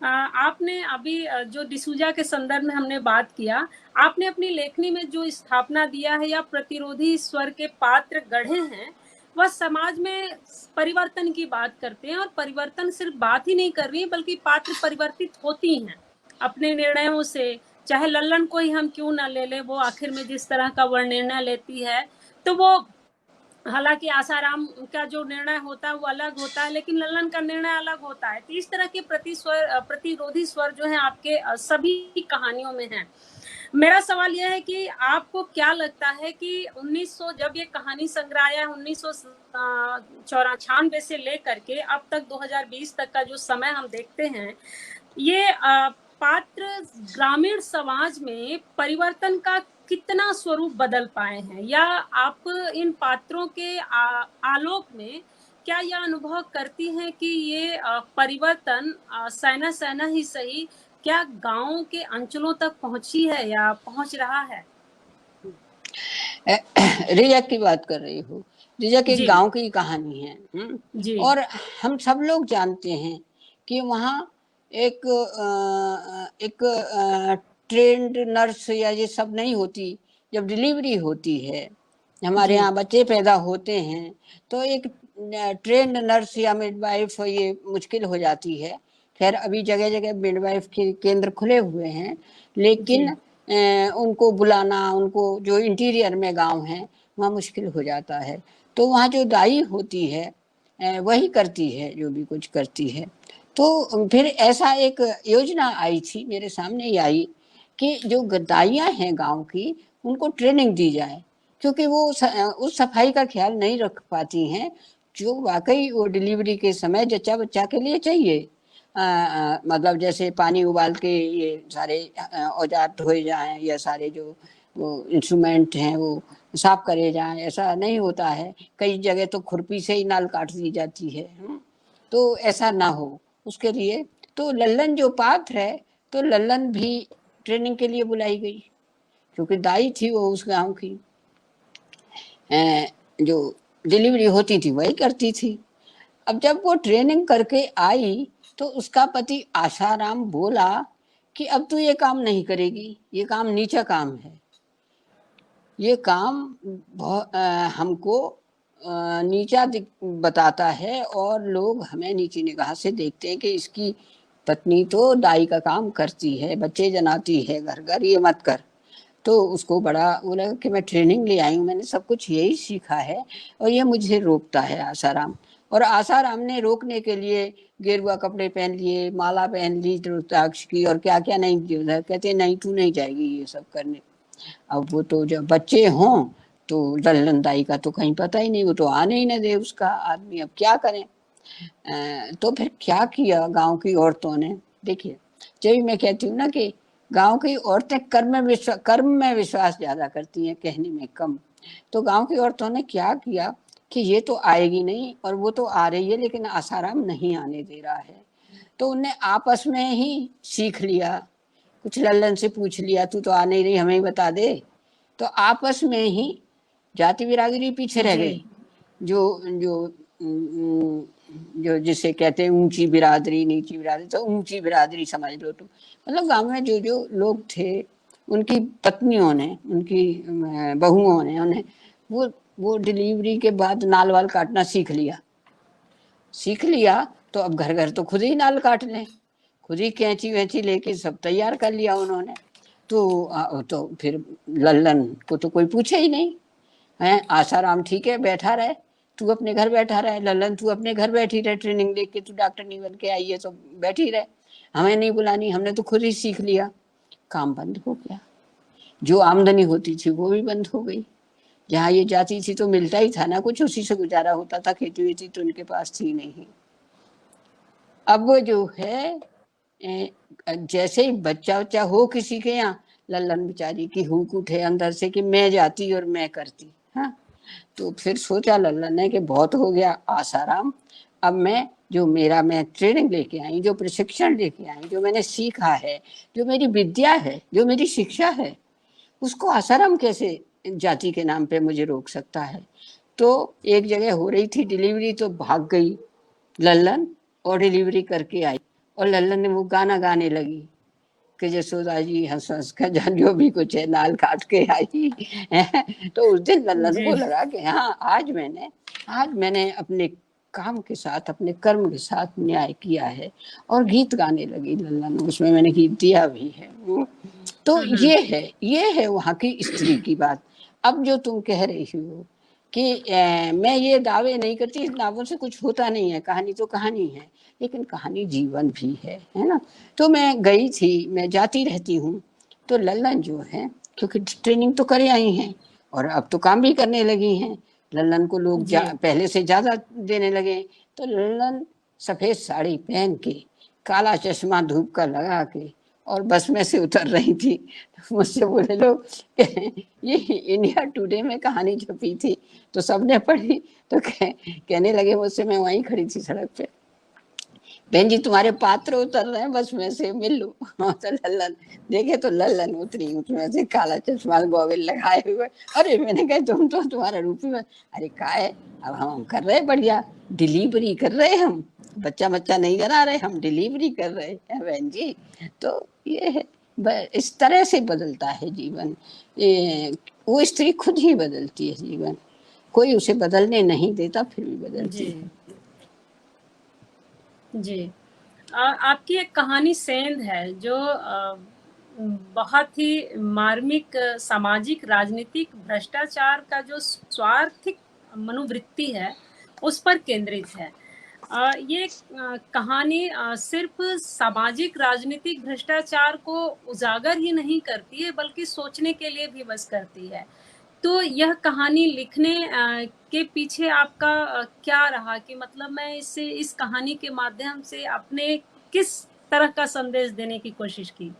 आपने अभी जो डिसूजा के संदर्भ में हमने बात किया, आपने अपनी लेखनी में जो स्थापना दिया है या प्रतिरोधी स्वर के पात्र गढ़े हैं, वह समाज में परिवर्तन की बात करते हैं, और परिवर्तन सिर्फ बात ही नहीं कर रही है बल्कि पात्र परिवर्तित होती हैं अपने निर्णयों से। चाहे लल्लन को ही हम क्यों ना ले लें, वो आखिर में जिस तरह का वह निर्णय लेती है, तो वो, हालांकि आसाराम का जो निर्णय होता है वो अलग होता है, लेकिन लल्लन का निर्णय अलग होता है। तो इस तरह के प्रतिरोधी स्वर जो है आपके सभी कहानियों में है। मेरा सवाल यह है कि आपको क्या लगता है कि 1900, जब ये कहानी संग्रह आया 1994 से लेकर के अब तक 2020 तक का जो समय हम देखते हैं, ये पात्र ग्रामीण समाज में परिवर्तन का कितना स्वरूप बदल पाए हैं, या आप इन पात्रों के आलोक में क्या यह अनुभव करती हैं कि ये परिवर्तन सहना सहना ही सही, क्या गांवों के अंचलों तक पहुंची है या पहुंच रहा है? रिजक की बात कर रही हूँ। रिजक एक जी गांव की कहानी है। जी और हम सब लोग जानते हैं कि वहाँ एक ट्रेंड नर्स या ये सब नहीं होती, जब डिलीवरी होती है, हमारे जी। यहाँ बच्चे पैदा होते हैं, तो एक ट्रेंड नर्स या मिडवाइफ ये मुश्किल हो जाती है। खैर अभी जगह जगह मिडवाइफ के केंद्र खुले हुए हैं, लेकिन जी। उनको बुलाना, उनको जो इंटीरियर में गांव है वहाँ मुश्किल हो जाता है। तो वहाँ जो दाई होती है वही करती है जो भी कुछ करती है। तो फिर ऐसा एक योजना आई थी, मेरे सामने ही आई, कि जो दाइयाँ हैं गांव की उनको ट्रेनिंग दी जाए, क्योंकि वो उस सफाई का ख्याल नहीं रख पाती हैं जो वाकई वो डिलीवरी के समय जच्चा बच्चा के लिए चाहिए। मतलब जैसे पानी उबाल के ये सारे औजार धोए जाएं, या सारे जो वो इंस्ट्रूमेंट हैं वो साफ करे जाएं, ऐसा नहीं होता है। कई जगह तो खुरपी से ही नाल काट दी जाती है। तो ऐसा ना हो उसके लिए तो लल्लन जो पात्र है, तो लल्लन भी ट्रेनिंग के लिए बुलाई गई, क्योंकि दाई थी वो उस गांव की। जो डिलीवरी होती थी वही करती थी। अब जब वो ट्रेनिंग करके आई तो उसका पति आशाराम बोला कि अब तू ये काम नहीं करेगी, ये काम नीचा काम है, ये काम हमको नीचा बताता है, और लोग हमें नीची निगाह से देखते हैं कि इसकी पत्नी तो दाई का काम करती है, बच्चे जनाती है घर घर, ये मत कर। तो उसको बड़ा वो लगा कि मैं ट्रेनिंग ले आई हूँ, मैंने सब कुछ यही सीखा है और ये मुझे रोकता है आसाराम। और आसाराम ने रोकने के लिए गेरुआ कपड़े पहन लिए, माला पहन ली रुद्राक्ष की, और क्या क्या नहीं, कहते नहीं तू नहीं जाएगी ये सब करने। अब वो तो जब बच्चे हों तो लल्लन दाई का तो कहीं पता ही नहीं, वो तो आने ही ना दे उसका आदमी, अब क्या करें। तो फिर क्या किया गांव की औरतों ने, देखिए जब मैं कहती हूँ ना कि गांव की औरतें कर्म में विश्वास ज्यादा करती हैं, कहने में कम। तो गांव की औरतों ने क्या किया कि ये तो आएगी नहीं, और वो तो आ रही है लेकिन आसाराम नहीं आने दे रहा है, तो उनने आपस में ही सीख लिया, कुछ लल्लन से पूछ लिया तू तो आ नहीं रही हमें ही बता दे, तो आपस में ही जाति बिरादरी पीछे रह जी। गई। जो जो जो जिसे कहते हैं ऊंची बिरादरी नीची बिरादरी, तो ऊंची बिरादरी समझ लो तुम। मतलब गांव में जो जो लोग थे उनकी पत्नियों ने, उनकी बहुओं ने उन्हें वो डिलीवरी के बाद नाल वाल काटना सीख लिया। तो अब घर घर तो खुद ही नाल काट लें, खुद ही कैंची वैंची लेके सब तैयार कर लिया उन्होंने। तो फिर लल्लन को तो कोई पूछे ही नहीं है। आसाराम ठीक है बैठा रहे, तू अपने घर बैठा रहे, लल्लन तू अपने घर बैठी रहे, ट्रेनिंग लेके तू डॉक्टर नहीं बन के आई है तो बैठी रहे, हमें नहीं बुलानी, हमने तो खुद ही सीख लिया। काम बंद हो गया, जो आमदनी होती थी वो भी बंद हो गई। जहाँ ये जाती थी तो मिलता ही था ना कुछ, उसी से गुजारा होता था, खेती वेती तो उनके पास थी नहीं। अब जो है जैसे ही बच्चा बच्चा हो किसी के यहाँ, लल्लन बेचारी की हुक उठे अंदर से कि मैं जाती और मैं करती। हाँ, तो फिर सोचा लल्लन ने कि बहुत हो गया आसाराम, अब मैं मैं ट्रेनिंग लेके आई, जो प्रशिक्षण लेके आई, जो मैंने सीखा है, जो मेरी विद्या है, जो मेरी शिक्षा है, उसको आसाराम कैसे जाति के नाम पे मुझे रोक सकता है। तो एक जगह हो रही थी डिलीवरी, तो भाग गई लल्लन और डिलीवरी करके आई, और लल्लन ने वो गाना गाने लगी कि जसोदा जी हंस हंस कर जान जो भी कुछ है नाल काट के आई। तो उस दिन लल्लन जी। को लगा कि हाँ आज मैंने अपने काम के साथ, अपने कर्म के साथ न्याय किया है, और गीत गाने लगी लल्लन, उसमें मैंने गीत दिया भी है। तो ये है वहाँ की स्त्री की बात। अब जो तुम कह रही हो कि मैं ये दावे नहीं करती, इस दावों से कुछ होता नहीं है, कहानी तो कहानी है, लेकिन कहानी जीवन भी है ना। तो मैं गई थी, मैं जाती रहती हूँ, तो लल्लन जो है क्योंकि ट्रेनिंग तो करे आई हैं और अब तो काम भी करने लगी हैं, लल्लन को लोग जी। पहले से ज्यादा देने लगे। तो लल्लन सफेद साड़ी पहन के, काला चश्मा धूप का लगा के, और बस में से उतर रही थी। तो मुझसे बोले लोग ये इंडिया टुडे में कहानी छपी थी, तो सबने पढ़ी। तो कहने लगे मुझसे, मैं वहीं खड़ी थी सड़क पे, बहन जी तुम्हारे पात्र उतर रहे हैं बस में से, मिल लो। तो लल्लन देखे, तो लल्लन उतरी उसमें से, काला चश्मा गोविल लगाए हुए। अरे मैंने कहा तुम तो, तुम्हारा रूपी में, अरे का है, अब हम कर रहे बढ़िया, डिलीवरी कर रहे, हम बच्चा बच्चा नहीं करा रहे, हम डिलीवरी कर रहे हैं बहन जी। तो ये है, इस तरह से बदलता है जीवन। वो स्त्री खुद ही बदलती है जीवन, कोई उसे बदलने नहीं देता, फिर भी बदलती जी है। जी। आपकी एक कहानी सेंध है जो बहुत ही मार्मिक सामाजिक राजनीतिक भ्रष्टाचार का जो स्वार्थिक मनोवृत्ति है उस पर केंद्रित है। ये कहानी सिर्फ सामाजिक राजनीतिक भ्रष्टाचार को उजागर ही नहीं करती है बल्कि सोचने के लिए भी बस करती है। तो यह कहानी लिखने के पीछे आपका क्या रहा कि मतलब मैं इस कहानी के माध्यम से अपने किस तरह का संदेश देने की कोशिश की,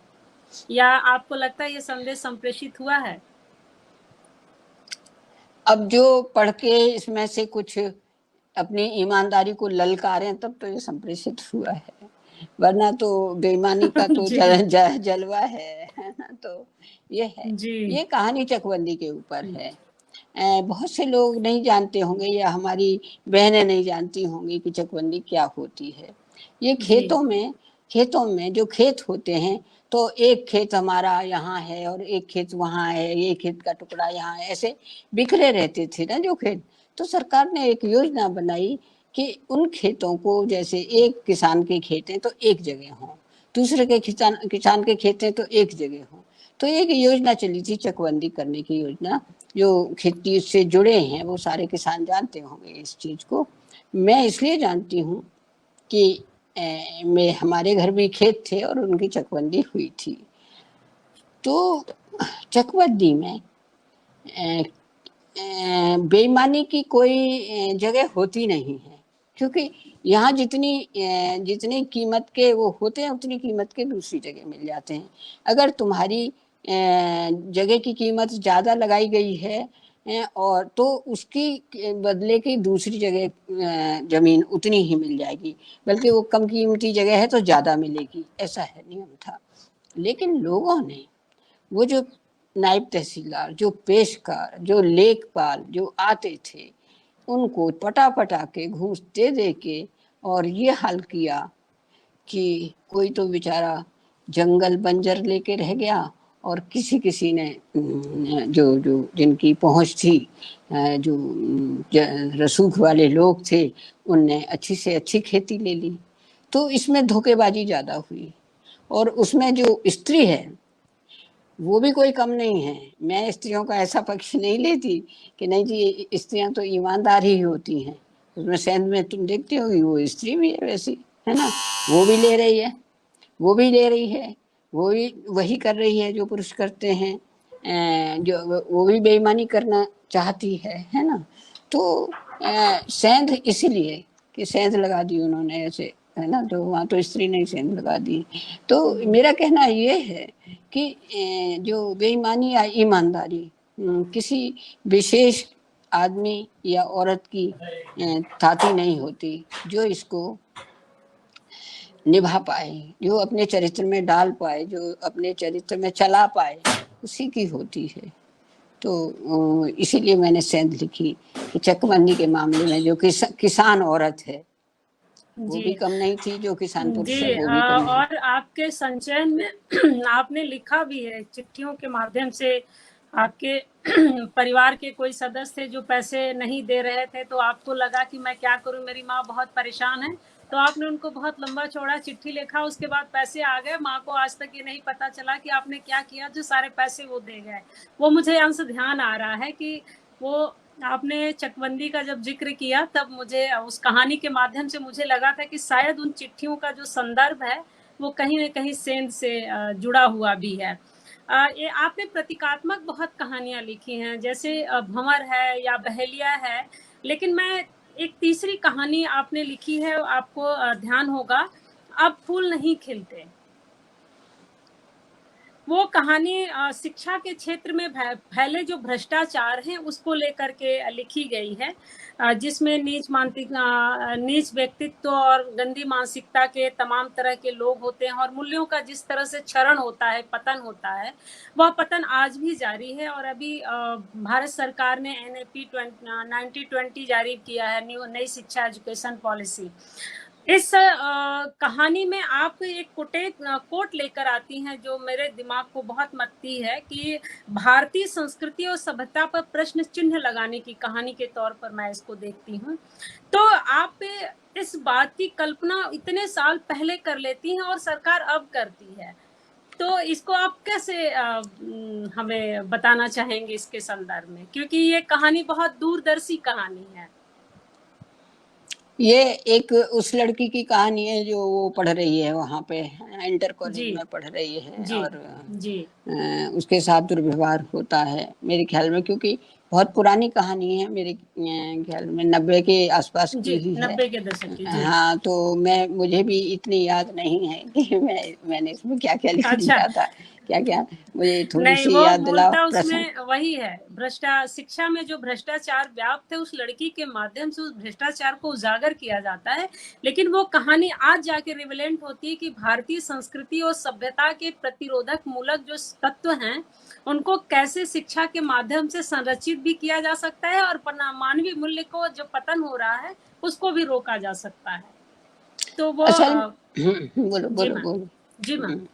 या आपको लगता है ये संदेश संप्रेषित हुआ है? अब जो पढ़ के इसमें से कुछ अपनी ईमानदारी को ललकारें तब तो ये संप्रेषित हुआ है, वरना तो बेईमानी का तो जलवा है ना। तो ये है, ये कहानी चकबंदी के ऊपर है। बहुत से लोग नहीं जानते होंगे या हमारी बहनें नहीं जानती होंगी कि चकबंदी क्या होती है। ये खेतों में जो खेत होते हैं, तो एक खेत हमारा यहाँ है और एक खेत वहाँ है, एक खेत का टुकड़ा यहाँ है, ऐसे बिखरे रहते थे ना जो खेत। तो सरकार ने एक योजना बनाई कि उन खेतों को, जैसे एक किसान के खेत हैं तो एक जगह हों, दूसरे के किसान के खेत हैं तो एक जगह हों। तो एक योजना चली थी चकबंदी करने की योजना। जो खेती से जुड़े हैं वो सारे किसान जानते होंगे इस चीज को। मैं इसलिए जानती हूँ कि मैं, हमारे घर भी खेत थे और उनकी चकबंदी हुई थी। तो चकबंदी में बेईमानी की कोई जगह होती नहीं है, क्योंकि यहाँ जितनी कीमत के वो होते हैं उतनी कीमत के दूसरी जगह मिल जाते हैं। अगर तुम्हारी जगह की कीमत ज़्यादा लगाई गई है और तो उसकी बदले की दूसरी जगह ज़मीन उतनी ही मिल जाएगी, बल्कि वो कम कीमती जगह है तो ज़्यादा मिलेगी, ऐसा है नियम था। लेकिन लोगों ने, वो जो नायब तहसीलदार, जो पेशकार, जो लेखपाल जो आते थे, उनको पटा पटा के घूस दे दे के और ये हाल किया कि कोई तो बेचारा जंगल बंजर लेके रह गया और किसी किसी ने जो जो जिनकी पहुंच थी, जो रसूख वाले लोग थे, उनने अच्छी से अच्छी खेती ले ली। तो इसमें धोखेबाजी ज़्यादा हुई। और उसमें जो स्त्री है वो भी कोई कम नहीं है। मैं स्त्रियों का ऐसा पक्ष नहीं लेती कि नहीं जी स्त्रियां तो ईमानदार ही होती हैं। उसमें सेंध में तुम देखते होगी वो स्त्री भी है वैसी, है ना, वो भी ले रही है, वो भी ले रही है, वो भी वही कर रही है जो पुरुष करते हैं, जो वो भी बेईमानी करना चाहती है ना। तो सेंध इसीलिए कि सेंध लगा दी उन्होंने ऐसे, है ना, तो वहाँ तो स्त्री ने सेंध लगा दी। तो मेरा कहना ये है कि जो बेईमानी या ईमानदारी किसी विशेष आदमी या औरत की ताती नहीं होती, जो इसको निभा पाए, जो अपने चरित्र में डाल पाए, जो अपने चरित्र में चला पाए, उसी की होती है। तो इसीलिए मैंने सेंध लिखी कि चकबंदी के मामले में जो किसान औरत है वो भी कम नहीं थी, जो किसान पुरुष है वो भी कम नहीं। और आपके संचयन में आपने लिखा भी है, चिट्ठियों के माध्यम से आपके परिवार के कोई सदस्य थे जो पैसे नहीं दे रहे थे, तो आपको लगा कि मैं क्या करूं, मेरी माँ बहुत परेशान है, तो आपने उनको बहुत लंबा चौड़ा चिट्ठी लिखा, उसके बाद पैसे आ गए। माँ को आज तक ये नहीं पता चला कि आपने क्या किया, जो सारे पैसे वो दे गए। वो मुझे अंश ध्यान आ रहा है कि वो आपने चकबंदी का जब जिक्र किया तब मुझे उस कहानी के माध्यम से मुझे लगा था कि शायद उन चिट्ठियों का जो संदर्भ है वो कहीं न कहीं सेंध से जुड़ा हुआ भी है। ये आपने प्रतीकात्मक बहुत कहानियां लिखी हैं, जैसे भंवर है या बहेलिया है, लेकिन मैं एक तीसरी कहानी आपने लिखी है, आपको ध्यान होगा, अब फूल नहीं खिलते। वो कहानी शिक्षा के क्षेत्र में फैले जो भ्रष्टाचार हैं उसको लेकर के लिखी गई है, जिसमें नीच व्यक्तित्व और गंदी मानसिकता के तमाम तरह के लोग होते हैं और मूल्यों का जिस तरह से क्षरण होता है, पतन होता है, वह पतन आज भी जारी है। और अभी भारत सरकार ने NAP 90-20 जारी किया है, नई शिक्षा एजुकेशन पॉलिसी। इस कहानी में आप एक कोट लेकर आती हैं जो मेरे दिमाग को बहुत मथती है कि भारतीय संस्कृति और सभ्यता पर प्रश्न चिन्ह लगाने की कहानी के तौर पर मैं इसको देखती हूँ। तो आप इस बात की कल्पना इतने साल पहले कर लेती हैं और सरकार अब करती है, तो इसको आप कैसे हमें बताना चाहेंगे इसके संदर्भ में, क्योंकि ये कहानी बहुत दूरदर्शी कहानी है। ये एक उस लड़की की कहानी है जो वो पढ़ रही है वहाँ पे, इंटर कॉलेज जी में पढ़ रही है, जी और जी उसके साथ दुर्व्यवहार होता है मेरे ख्याल में, क्योंकि बहुत पुरानी कहानी है मेरे ख्याल में 90 के आसपास जी की ही है। 90 के दशक की। जी हाँ, तो मुझे भी इतनी याद नहीं है कि मैंने इसमें क्या क्या लिख अच्छा। दिया था, क्या क्या, मुझे थोड़ी नहीं, सी वो याद दिलाओ मूलतः प्रश्न। उसमें वही है, शिक्षा में जो भ्रष्टाचार व्याप्त है, उस लड़की के माध्यम से उस भ्रष्टाचार को उजागर किया जाता है। लेकिन वो कहानी आज जाके रिवेलेंट होती है कि भारतीय संस्कृति और सभ्यता के प्रतिरोधक मूलक जो तत्व हैं, उनको कैसे शिक्षा के माध्यम से संरक्षित भी किया जा सकता है और मानवीय मूल्य को जो पतन हो रहा है उसको भी रोका जा सकता है। तो वो असल बोलो जी बोलो मैम। बोलो। जी मैम।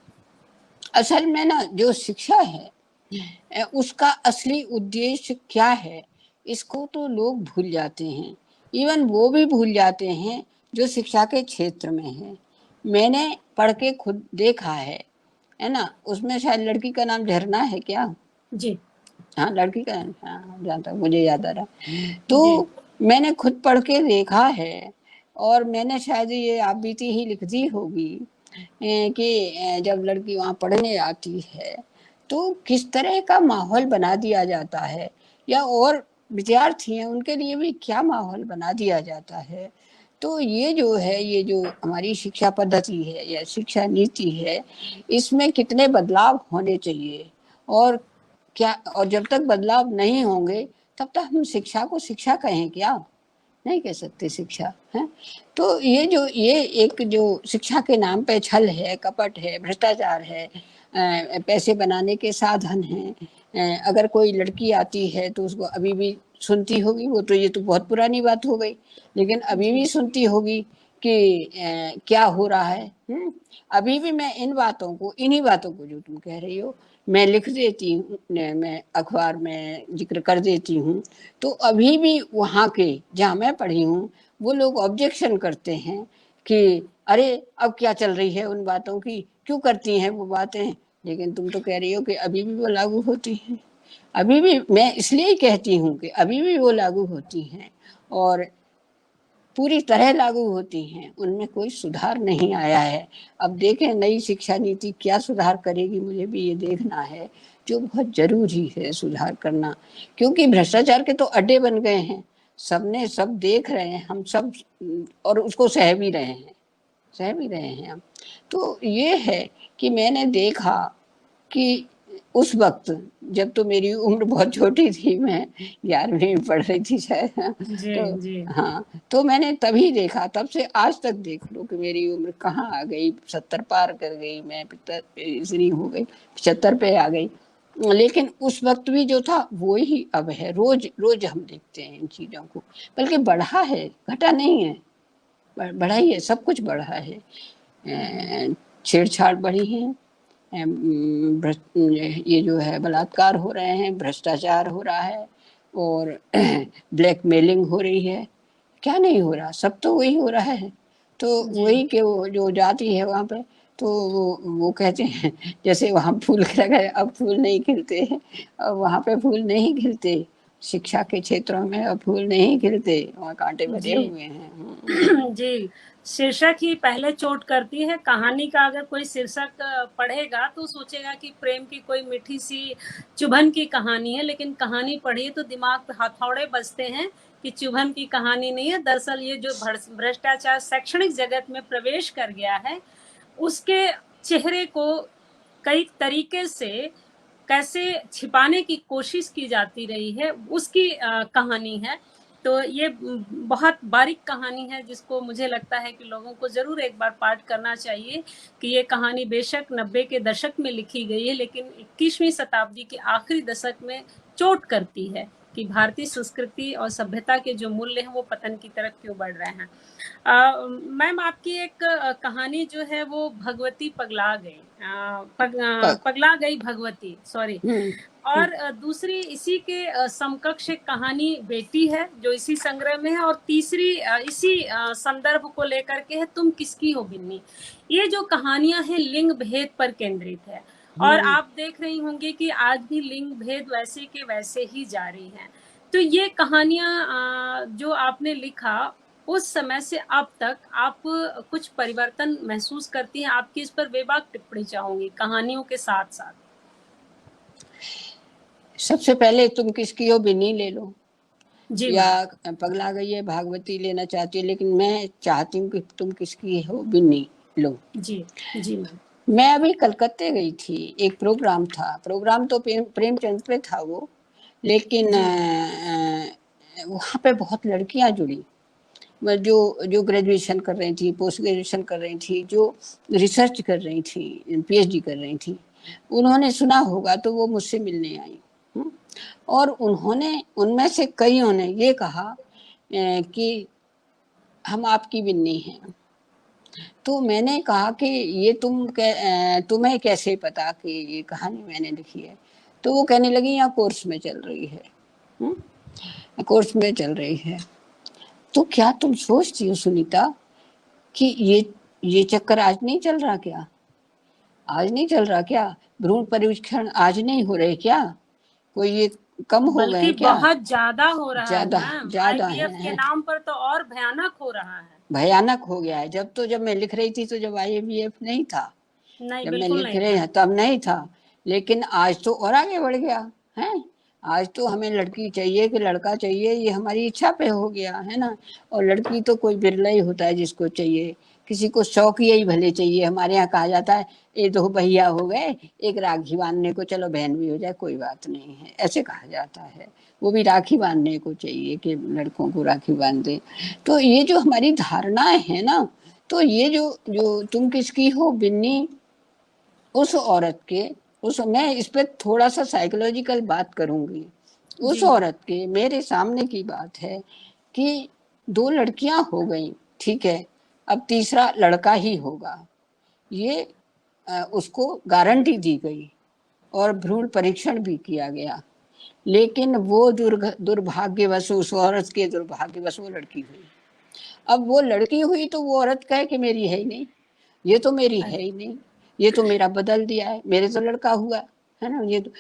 असल में ना जो शिक्षा है उसका असली उद्देश्य क्या है, इसको तो लोग भूल जाते हैं। इवन वो भी भूल जाते हैं जो शिक्षा के क्षेत्र में है। मैंने पढ़ के खुद देखा है ना, उसमें शायद लड़की का नाम झरना है क्या? जी हाँ, लड़की का, हाँ, जहाँ तक मुझे याद आ रहा है। जी तो मैंने खुद पढ़ के देखा है, और मैंने शायद ये आप बीती ही लिख दी होगी कि जब लड़की वहाँ पढ़ने आती है तो किस तरह का माहौल बना दिया जाता है, या और विद्यार्थी हैं उनके लिए भी क्या माहौल बना दिया जाता है। तो ये जो है, ये जो हमारी शिक्षा पद्धति है या शिक्षा नीति है, इसमें कितने बदलाव होने चाहिए, और क्या, और जब तक बदलाव नहीं होंगे तब तक हम शिक्षा को शिक्षा कहें क्या? नहीं कह सकते शिक्षा है। तो ये एक जो शिक्षा के नाम पे छल है, कपट है, भ्रष्टाचार है, पैसे बनाने के साधन हैं। अगर कोई लड़की आती है तो उसको अभी भी सुनती होगी, वो तो ये तो बहुत पुरानी बात हो गई, लेकिन अभी भी सुनती होगी कि क्या हो रहा है। अभी भी मैं इन बातों को, इन्हीं बातों को जो तुम कह रही हो, मैं लिख देती हूँ, मैं अखबार में जिक्र कर देती हूँ, तो अभी भी वहाँ के जहाँ मैं पढ़ी हूँ वो लोग ऑब्जेक्शन करते हैं कि अरे अब क्या चल रही है उन बातों की, क्यों करती हैं वो बातें। लेकिन तुम तो कह रही हो कि अभी भी वो लागू होती हैं। अभी भी मैं इसलिए ही कहती हूँ कि अभी भी वो लागू होती हैं, और पूरी तरह लागू होती हैं, उनमें कोई सुधार नहीं आया है। अब देखें नई शिक्षा नीति क्या सुधार करेगी, मुझे भी ये देखना है, जो बहुत जरूरी है सुधार करना, क्योंकि भ्रष्टाचार के तो अड्डे बन गए हैं, सबने सब देख रहे हैं, हम सब, और उसको सह भी रहे हैं, सह भी रहे हैं हम। तो ये है कि मैंने देखा कि उस वक्त, जब तो मेरी उम्र बहुत छोटी थी, मैं 11वीं में पढ़ रही थी शायद, जी तो जी हाँ, तो मैंने तभी देखा, तब से आज तक देख लो कि मेरी उम्र कहाँ आ गई, 70 पार कर गई, मैं इतनी हो गई, 75 पे आ गई। लेकिन उस वक्त भी जो था वो ही अब है, रोज रोज हम देखते हैं इन चीजों को, बल्कि बढ़ा है, घटा नहीं है, बढ़ा ही है, सब कुछ बढ़ा है। छेड़छाड़ बढ़ी है, ये जो है बलात्कार हो रहे हैं, भ्रष्टाचार हो रहा है, और ब्लैकमेलिंग हो रही है, क्या नहीं हो रहा, सब तो वही हो रहा है। तो जी वही के वो जो जाती है वहाँ पे, तो वो कहते हैं जैसे वहाँ फूल खिला गए, अब फूल नहीं खिलते, अब वहाँ पे फूल नहीं खिलते, शिक्षा के क्षेत्रों में अब फूल नहीं खिलते, वहाँ कांटे भरे जी हुए हैं। जी। शीर्षक ही पहले चोट करती है। कहानी का अगर कोई शीर्षक पढ़ेगा तो सोचेगा कि प्रेम की कोई मीठी सी चुभन की कहानी है, लेकिन कहानी पढ़िए तो दिमाग पे हथौड़े बजते हैं कि चुभन की कहानी नहीं है। दरअसल ये जो भ्रष्टाचार शैक्षणिक जगत में प्रवेश कर गया है, उसके चेहरे को कई तरीके से कैसे छिपाने की कोशिश की जाती रही है, उसकी कहानी है। तो ये बहुत बारीक कहानी है, जिसको मुझे लगता है कि लोगों को ज़रूर एक बार पाठ करना चाहिए कि ये कहानी बेशक 90 के दशक में लिखी गई है, लेकिन 21वीं शताब्दी के आखिरी दशक में चोट करती है। कि भारतीय संस्कृति और सभ्यता के जो मूल्य हैं वो पतन की तरफ क्यों बढ़ रहे हैं। मैम आपकी एक कहानी जो है वो भगवती पगला गई, पगला गई भगवती, सॉरी। और दूसरी इसी के समकक्ष एक कहानी बेटी है जो इसी संग्रह में है, और तीसरी इसी संदर्भ को लेकर के है, तुम किसकी हो बिन्नी। ये जो कहानियां हैं लिंग भेद पर केंद्रित है, और आप देख रही होंगी कि आज भी लिंग भेद वैसे के वैसे ही जारी हैं। तो ये कहानियां जो आपने लिखा उस समय से अब तक आप कुछ परिवर्तन महसूस करती हैं? आपकी इस पर बेबाक टिप्पणी चाहूंगी कहानियों के साथ साथ। सबसे पहले तुम किसकी हो बिन्नी ले लो, जी या पगला गई है भागवती लेना चाहती है, लेकिन मैं चाहती हूँ कि तुम किसकी हो बिन्नी लो। जी जी मैम। मैं अभी कलकत्ते गई थी, एक प्रोग्राम था, प्रोग्राम तो प्रेमचंद पे था वो, लेकिन वहाँ पे बहुत लड़कियाँ जुड़ी, जो जो ग्रेजुएशन कर रही थी, पोस्ट ग्रेजुएशन कर रही थी, जो रिसर्च कर रही थी, पीएचडी कर रही थी। उन्होंने सुना होगा तो वो मुझसे मिलने आई, और उन्होंने, उनमें से कईयों ने ये कहा कि हम आपकी बिन्नी हैं। तो मैंने कहा कि ये तुम्हें कैसे पता कि ये कहानी मैंने लिखी है। तो वो कहने लगी यहाँ कोर्स में चल रही है, कोर्स में चल रही है। तो क्या तुम सोचती हो सुनीता कि ये चक्कर आज नहीं चल रहा क्या? आज नहीं चल रहा क्या? भ्रूण परीक्षण आज नहीं हो रहे क्या? कोई ये कम हो गए बल्कि क्या? बहुत ज्यादा हो रहा है ज्यादा मैम, ज्यादा आईवीएफ के है, नाम पर तो और भयानक हो रहा है। भयानक हो गया है। जब मैं लिख रही थी तो जब आईवीएफ नहीं था, नहीं, जब मैं बिल्कुल लिख नहीं रही था। तब नहीं था, लेकिन आज तो और आगे बढ़ गया है। आज तो हमें लड़की चाहिए कि लड़का चाहिए, ये हमारी इच्छा पे हो गया है ना। और लड़की तो कोई बिरला ही होता है जिसको चाहिए, किसी को शौकिया ही भले चाहिए। हमारे यहाँ कहा जाता है ये दो भैया हो गए, एक राखी बांधने को, चलो बहन भी हो जाए कोई बात नहीं है, ऐसे कहा जाता है। वो भी राखी बांधने को चाहिए कि लड़कों को राखी बांध दे। तो ये जो हमारी धारणाएं है ना, तो ये जो जो तुम किसकी हो बिन्नी, उस औरत के, उस, मैं इस पे थोड़ा सा साइकोलॉजिकल बात करूंगी। उस औरत के मेरे सामने की बात है कि दो लड़कियां हो गई, ठीक है, अब तीसरा लड़का ही होगा, ये उसको गारंटी दी गई और भ्रूण परीक्षण भी किया गया। लेकिन वो दुर्भाग्यवश, उस औरत के दुर्भाग्यवश वो लड़की हुई। अब वो लड़की हुई तो वो औरत कहे कि मेरी है ही नहीं, ये तो मेरी है ही नहीं, ये तो मेरा बदल दिया है, मेरे तो लड़का हुआ है ना। ये तो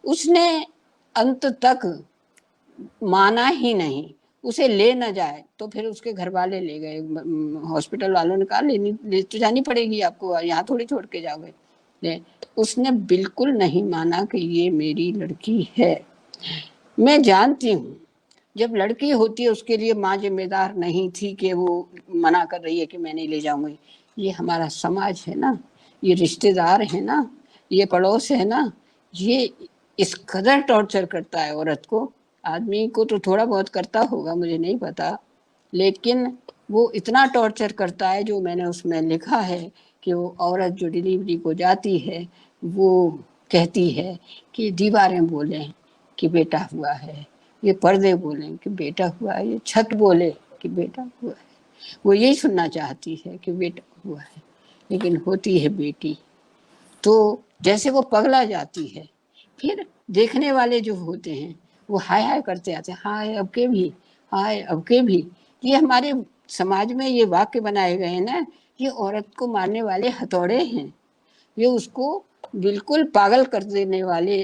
उसने अंत तक माना ही नहीं। उसे ले न जाए तो फिर उसके घर वाले ले गए, हॉस्पिटल वालों ने कहा ले तो जानी पड़ेगी आपको, यहाँ थोड़ी छोड़ के जाओगे। ले, उसने बिल्कुल नहीं माना कि ये मेरी लड़की है। मैं जानती हूँ जब लड़की होती है उसके लिए माँ जिम्मेदार नहीं थी कि वो मना कर रही है कि मैं नहीं ले जाऊंगी। ये हमारा समाज है ना, ये रिश्तेदार है ना, ये पड़ोस है ना, ये इस कदर टॉर्चर करता है औरत को। आदमी को तो थोड़ा बहुत करता होगा, मुझे नहीं पता, लेकिन वो इतना टॉर्चर करता है। जो मैंने उसमें लिखा है कि वो औरत जो डिलीवरी को जाती है वो कहती है कि दीवारें बोलें कि बेटा हुआ है, ये पर्दे बोलें कि बेटा हुआ है, ये छत बोले कि बेटा हुआ है। वो यही सुनना चाहती है कि बेटा हुआ है, लेकिन होती है बेटी। तो जैसे वो पगला जाती है, फिर देखने वाले जो होते हैं वो हाय हाय करते आते हैं, हाय अब के भी, हाय अब के भी। ये हमारे समाज में ये वाक्य बनाए गए हैं ना, ये औरत को मारने वाले हथौड़े हैं, ये उसको बिल्कुल पागल कर देने वाले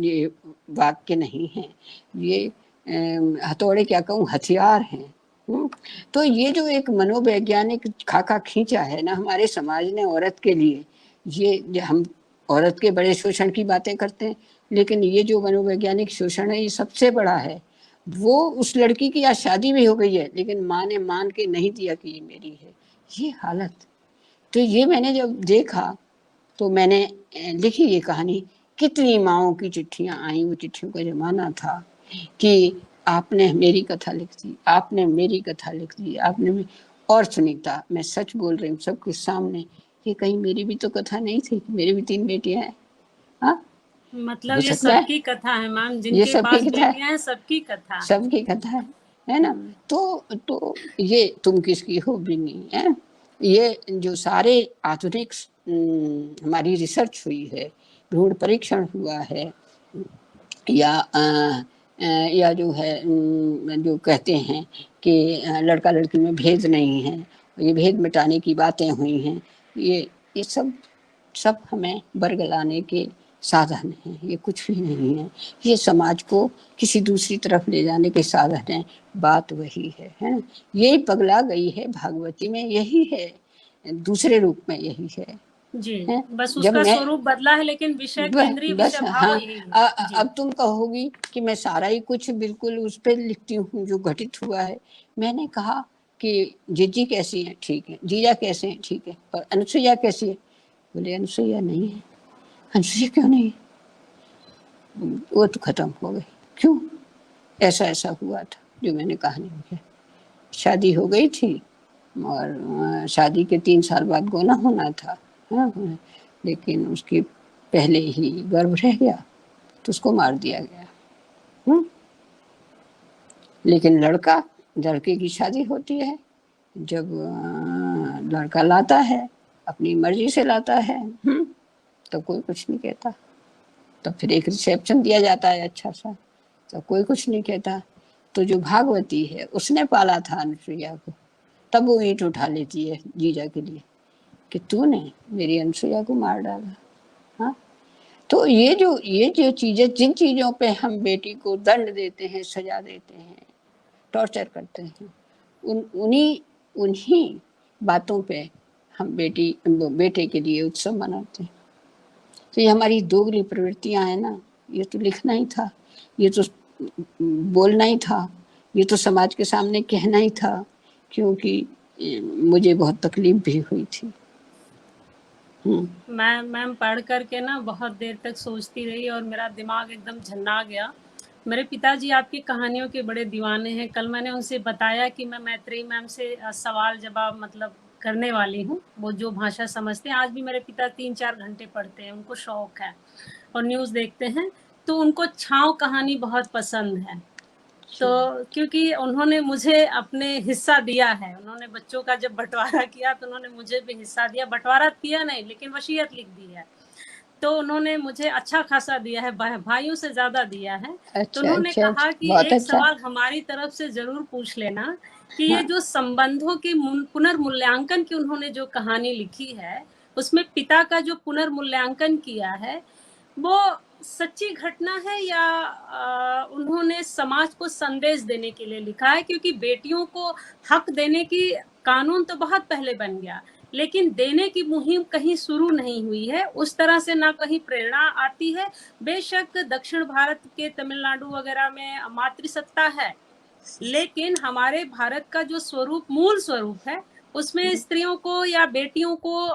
ये वाक्य नहीं है, ये हथौड़े क्या कहूँ, हथियार हैं। तो ये जो एक मनोवैज्ञानिक खाका खींचा है ना हमारे समाज ने औरत के लिए, ये हम औरत के बड़े शोषण की बातें करते हैं, लेकिन ये जो मनोवैज्ञानिक शोषण है ये सबसे बड़ा है। वो उस लड़की की आज शादी भी हो गई है, लेकिन माँ ने मान के नहीं दिया कि ये मेरी है, ये हालत। तो ये मैंने जब देखा तो मैंने लिखी ये कहानी। कितनी माँओं की चिट्ठियां आई, वो चिट्ठियों का जमाना था कि आपने मेरी कथा लिख दी, आपने मेरी कथा लिख दी, आपने। और सुनीता, मैं सच बोल रही हूँ सबके सामने, ये कहीं मेरी भी तो कथा नहीं थी, मेरी भी 3 बेटियां हैं। हाँ, मतलब हो ये सकता है सबकी कथा है मैम, ये जिनके सबकी पास कथा है, बेटियां हैं सबकी कथा है। सबकी कथा है ना। तो ये तुम किसकी हो भी नहीं है। ये जो सारे आधुनिक हमारी रिसर्च हुई है, भ्रूण परीक्षण हुआ है, या जो है जो कहते हैं कि लड़का लड़की में भेद नहीं है, ये भेद मिटाने की बातें हुई हैं, ये सब हमें बरगलाने के साधन हैं, ये कुछ भी नहीं है। ये समाज को किसी दूसरी तरफ ले जाने के साधन हैं। बात वही है ना। यही पगला गई है भागवती में, यही है, दूसरे रूप में यही जी, है। बस जब उसका मैं स्वरूप बदला है, लेकिन विषय केंद्रीय बस विषय भाव हाँ, यही है। जी, अब तुम कहोगी कि मैं सारा ही कुछ बिल्कुल उस पर लिखती हूँ जो घटित हुआ है। मैंने कहा कि जीजी कैसी है, ठीक है, जीजा कैसे हैं, ठीक है, पर अनुसुईया कैसी है? बोले अनुसुईया नहीं है। अनुसुईया क्यों नहीं है? वो तो खत्म हो गई। क्यों? ऐसा ऐसा हुआ था जो मैंने कहानी में। शादी हो गई थी और शादी के 3 साल बाद गोना होना था, हाँ, लेकिन उसके पहले ही गर्भ रह गया तो उसको मार दिया गया। लेकिन लड़के की शादी होती है जब लड़का लाता है, अपनी मर्जी से लाता है, तो कोई कुछ नहीं कहता। तो फिर एक रिसेप्शन दिया जाता है अच्छा सा, तो कोई कुछ नहीं कहता। तो जो भागवती है उसने पाला था अनुसुईया को, तब वो ईंट उठा लेती है जीजा के लिए कि तूने मेरी अनुसुईया को मार डाला। हाँ, तो ये जो चीजें, जिन चीजों पे हम बेटी को दंड देते हैं, सजा देते हैं, टॉर्चर करते हैं, उन्हीं उन्हीं बातों पे हम बेटे के लिए उत्सव मनाते हैं। तो ये हमारी दोगली प्रवृत्तियां हैं ना। ये तो लिखना ही था, ये तो बोलना ही था, ये तो समाज के सामने कहना ही था, क्योंकि मुझे बहुत तकलीफ भी हुई थी। मैं मैम पढ़ करके ना बहुत देर तक सोचती रही और मेरा दिमाग एकदम झन्ना गया। मेरे पिताजी आपकी कहानियों के बड़े दीवाने हैं। कल मैंने उनसे बताया कि मैं मैत्रेयी मैम से सवाल जवाब मतलब करने वाली हूँ, वो जो भाषा समझते हैं। आज भी मेरे पिता 3-4 घंटे पढ़ते हैं, उनको शौक है और न्यूज़ देखते हैं। तो उनको छाँव कहानी बहुत पसंद है। तो क्योंकि उन्होंने मुझे अपने हिस्सा दिया है, उन्होंने बच्चों का जब बंटवारा किया तो उन्होंने मुझे भी हिस्सा दिया। बंटवारा किया नहीं, लेकिन वसीयत लिख दी है। तो उन्होंने मुझे अच्छा खासा दिया है, भाइयों से ज़्यादा दिया है। तो अच्छा उन्होंने अच्छा कहा अच्छा, कि बहुत एक अच्छा। सवाल हमारी तरफ से ज़रूर पूछ लेना कि ये हाँ जो संबंधों के पुनर्मूल्यांकन की उन्होंने जो कहानी लिखी है, उसमें पिता का जो पुनर्मूल्यांकन किया है, वो सच्ची घटना है या उन्होंने समाज को संदेश देने के लिए लिखा है? क्योंकि बेटियों को हक देने की कानून तो बहुत पहले बन गया, लेकिन देने की मुहिम कहीं शुरू नहीं हुई है। उस तरह से ना कहीं प्रेरणा आती है। बेशक दक्षिण भारत के तमिलनाडु वगैरह में मातृसत्ता है, लेकिन हमारे भारत का जो स्वरूप, मूल स्वरूप है, उसमें स्त्रियों को या बेटियों को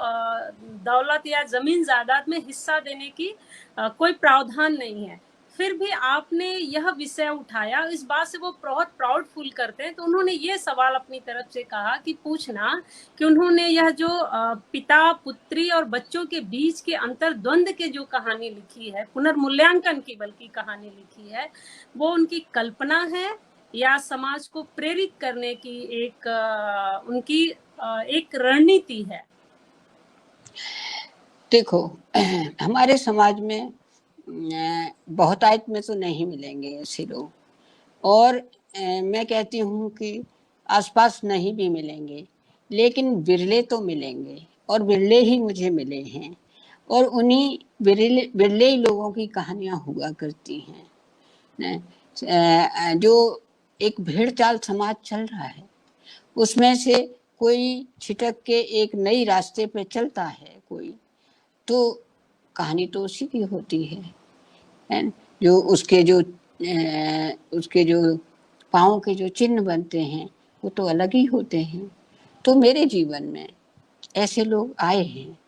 दौलत या जमीन जायदाद में हिस्सा देने की कोई प्रावधान नहीं है। फिर भी आपने यह विषय उठाया, इस बात से वो बहुत प्राउड फील करते हैं। तो उन्होंने ये सवाल अपनी तरफ से कहा कि पूछना कि उन्होंने यह जो पिता पुत्री और बच्चों के बीच के अंतर्द्वंद के जो कहानी लिखी है, पुनर्मूल्यांकन की बल्कि कहानी लिखी है, वो उनकी कल्पना है या समाज को प्रेरित करने की एक उनकी एक रणनीति है? देखो, हमारे समाज में बहुतायत में तो नहीं मिलेंगे ऐसे लोग, और मैं कहती हूँ कि आसपास नहीं भी मिलेंगे, लेकिन बिरले तो मिलेंगे, और बिरले ही मुझे मिले हैं। और उन्हीं बिरले ही लोगों की कहानियाँ हुआ करती हैं। जो एक भेड़ चाल समाज चल रहा है, उसमें से कोई छिटक के एक नई रास्ते पे चलता है कोई, तो कहानी तो उसी की होती है। जो उसके जो पाँव के जो चिन्ह बनते हैं वो तो अलग ही होते हैं। तो मेरे जीवन में ऐसे लोग आए हैं,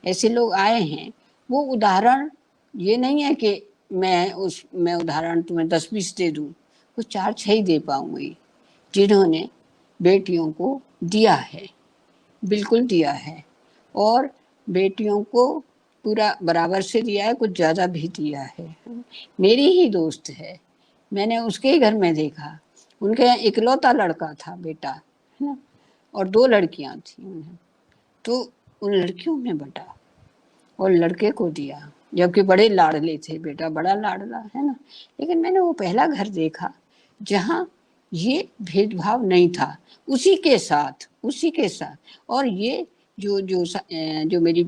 ऐसे लोग आए हैं। वो उदाहरण ये नहीं है कि मैं उदाहरण तुम्हें 10-20 दे दूं, वो 4-6 ही दे पाऊंगी जिन्होंने बेटियों को दिया है, बिल्कुल दिया है। और बेटियों को पूरा बराबर से दिया है, कुछ ज़्यादा भी दिया है। मेरी ही दोस्त है, मैंने उसके ही घर में देखा, उनके यहाँ इकलौता लड़का था बेटा, है ना, और 2 लड़कियां थी उन्हें, तो उन लड़कियों में बटा और लड़के को दिया, जबकि बड़े लाडले थे, बेटा बड़ा लाडला है ना। लेकिन मैंने वो पहला घर देखा जहाँ ये भेदभाव नहीं था, उसी के साथ। और ये जो मेरी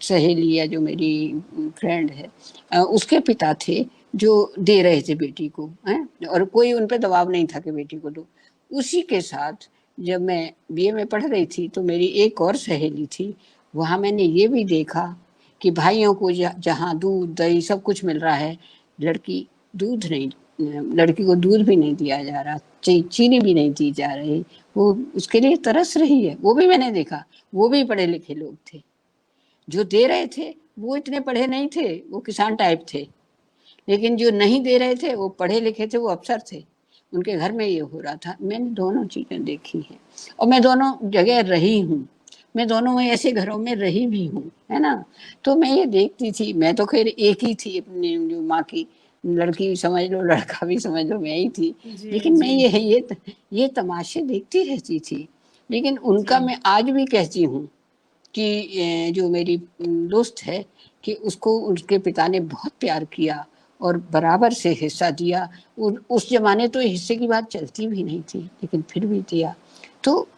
सहेली या जो मेरी फ्रेंड है, उसके पिता थे जो दे रहे थे बेटी को, हैं, और कोई उन पे दबाव नहीं था कि बेटी को दो। उसी के साथ जब मैं बीए में पढ़ रही थी तो मेरी एक और सहेली थी, वहाँ मैंने ये भी देखा कि भाइयों को जहाँ दूध दही सब कुछ मिल रहा है, लड़की लड़की को दूध भी नहीं दिया जा रहा, चीनी भी नहीं दी जा रही, वो उसके लिए तरस रही है। वो भी मैंने देखा, वो भी पढ़े लिखे लोग थे, जो दे रहे थे वो इतने पढ़े नहीं थे, वो किसान टाइप थे, लेकिन जो नहीं दे रहे थे वो पढ़े लिखे थे, वो अफसर थे, उनके घर में ये हो रहा था। मैंने दोनों चीजें देखी हैं और मैं दोनों जगह रही हूँ, मैं दोनों में ऐसे घरों में रही भी हूँ, है ना। तो मैं ये देखती थी, मैं तो खैर एक ही थी, अपनी जो माँ की लड़की भी समझ लो, लड़का भी समझ लो, मैं ही थी, लेकिन मैं ये तमाशे देखती रहती थी। लेकिन उनका मैं आज भी कहती हूँ कि जो मेरी दोस्त है, कि उसको उसके पिता ने बहुत प्यार किया और बराबर से हिस्सा दिया। उस जमाने तो हिस्से की बात चलती भी नहीं थी, लेकिन फिर भी दिया। तो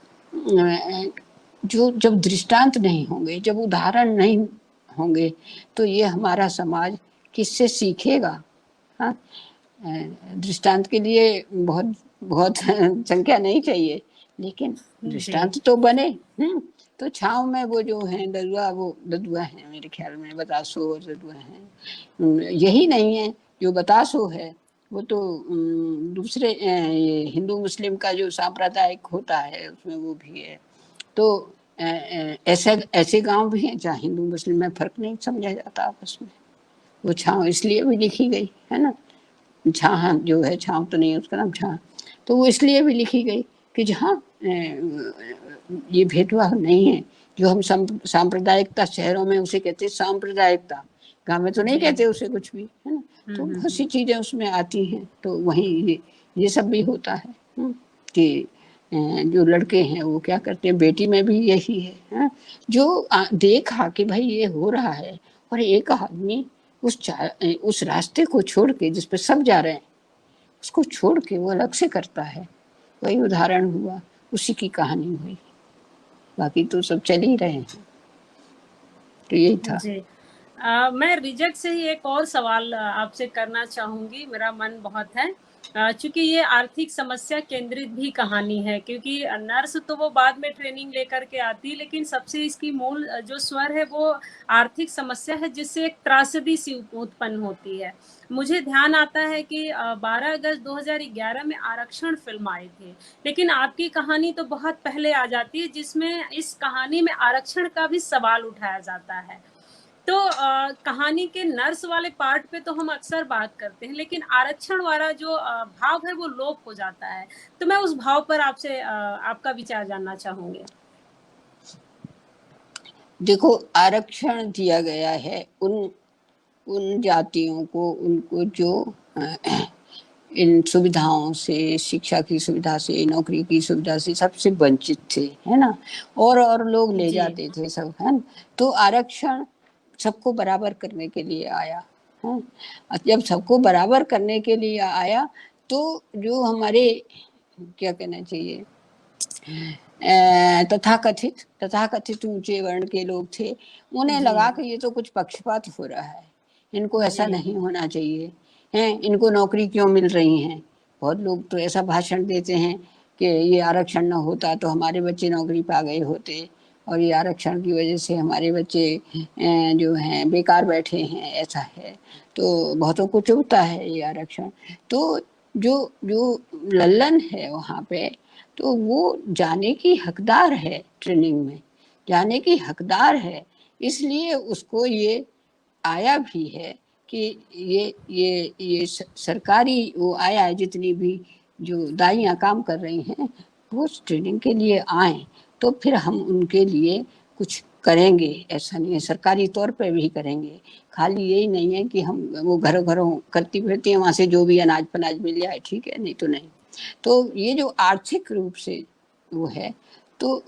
जो जब दृष्टांत नहीं होंगे, जब उदाहरण नहीं होंगे, तो ये हमारा समाज किससे सीखेगा। हाँ, दृष्टांत के लिए बहुत बहुत संख्या नहीं चाहिए, लेकिन दृष्टांत तो बने। तो छाँव में वो जो है ददुआ है, मेरे ख्याल में बतासो और ददुआ है, यही नहीं है जो बतासो है, वो तो दूसरे ये हिंदू मुस्लिम का जो सांप्रदायिक होता है उसमें वो भी है। तो ऐसे गांव भी हैं जहाँ हिंदू मुस्लिम में फर्क नहीं समझा जाता आपस में। वो छाँव इसलिए भी लिखी गई है ना, छाह जो है, छाँव तो नहीं है उसका नाम, छाह, तो वो इसलिए भी लिखी गई कि जहाँ ये भेदभाव नहीं है। जो हम सांप्रदायिकता शहरों में उसे कहते हैं सांप्रदायिकता, गाँव में तो नहीं कहते उसे कुछ भी, है ना। तो बहुत सी चीजें उसमें आती हैं। तो वहीं ये सब भी होता है कि जो लड़के हैं वो क्या करते हैं, बेटी में भी यही है, जो देखा कि भाई ये हो रहा है, और एक आदमी उस रास्ते को छोड़ के जिस पे सब जा रहे हैं, उसको छोड़ के वो अलग से करता है, वही उदाहरण हुआ, उसी की कहानी हुई। बाकी तो सब चल ही रहे हैं। तो यही था जी। मैं रिजेक्ट से ही एक और सवाल आपसे करना चाहूंगी, मेरा मन बहुत है। चूंकि ये आर्थिक समस्या केंद्रित भी कहानी है, क्योंकि नर्स तो वो बाद में ट्रेनिंग लेकर के आती है, लेकिन सबसे इसकी मूल जो स्वर है वो आर्थिक समस्या है, जिससे एक त्रासदी सी उत्पन्न होती है। मुझे ध्यान आता है कि 12 अगस्त 2011 में आरक्षण फिल्म आई थी, लेकिन आपकी कहानी तो बहुत पहले आ जाती है, जिसमें इस कहानी में आरक्षण का भी सवाल उठाया जाता है। तो कहानी के नर्स वाले पार्ट पे तो हम अक्सर बात करते हैं, लेकिन आरक्षण वाला जो भाव है वो लोप हो जाता है। तो मैं उस भाव पर आपसे आपका विचार जानना चाहूंगी। देखो, आरक्षण दिया गया है उन जातियों को, उनको जो इन सुविधाओं से, शिक्षा की सुविधा से, नौकरी की सुविधा से सबसे वंचित थे, है ना, और लोग ले जाते थे सब, है ना। तो आरक्षण सबको बराबर करने के लिए आया है। जब सबको बराबर करने के लिए आया, तो जो हमारे क्या कहना चाहिए, तथाकथित ऊंचे वर्ण के लोग थे, उन्हें लगा कि ये तो कुछ पक्षपात हो रहा है, इनको ऐसा नहीं होना चाहिए, हैं, इनको नौकरी क्यों मिल रही हैं। बहुत लोग तो ऐसा भाषण देते हैं कि ये आरक्षण न होता तो हमारे बच्चे नौकरी पा गए होते, और ये आरक्षण की वजह से हमारे बच्चे जो हैं बेकार बैठे हैं, ऐसा है। तो बहुतों को चुभता है ये आरक्षण। तो जो जो लल्लन है वहाँ पे, तो वो जाने की हकदार है, ट्रेनिंग में जाने की हकदार है, इसलिए उसको ये आया भी है कि ये सरकारी वो आया है, जितनी भी जो दाइयाँ काम कर रही हैं वो ट्रेनिंग के लिए आए, तो फिर हम उनके लिए कुछ करेंगे, ऐसा नहीं है, सरकारी तौर पे भी करेंगे। खाली यही नहीं है कि हम वो घरों घरों करती फिरती हैं, वहाँ से जो भी अनाज पनाज मिल जाए ठीक है, नहीं तो नहीं। तो ये जो आर्थिक रूप से वो है, तो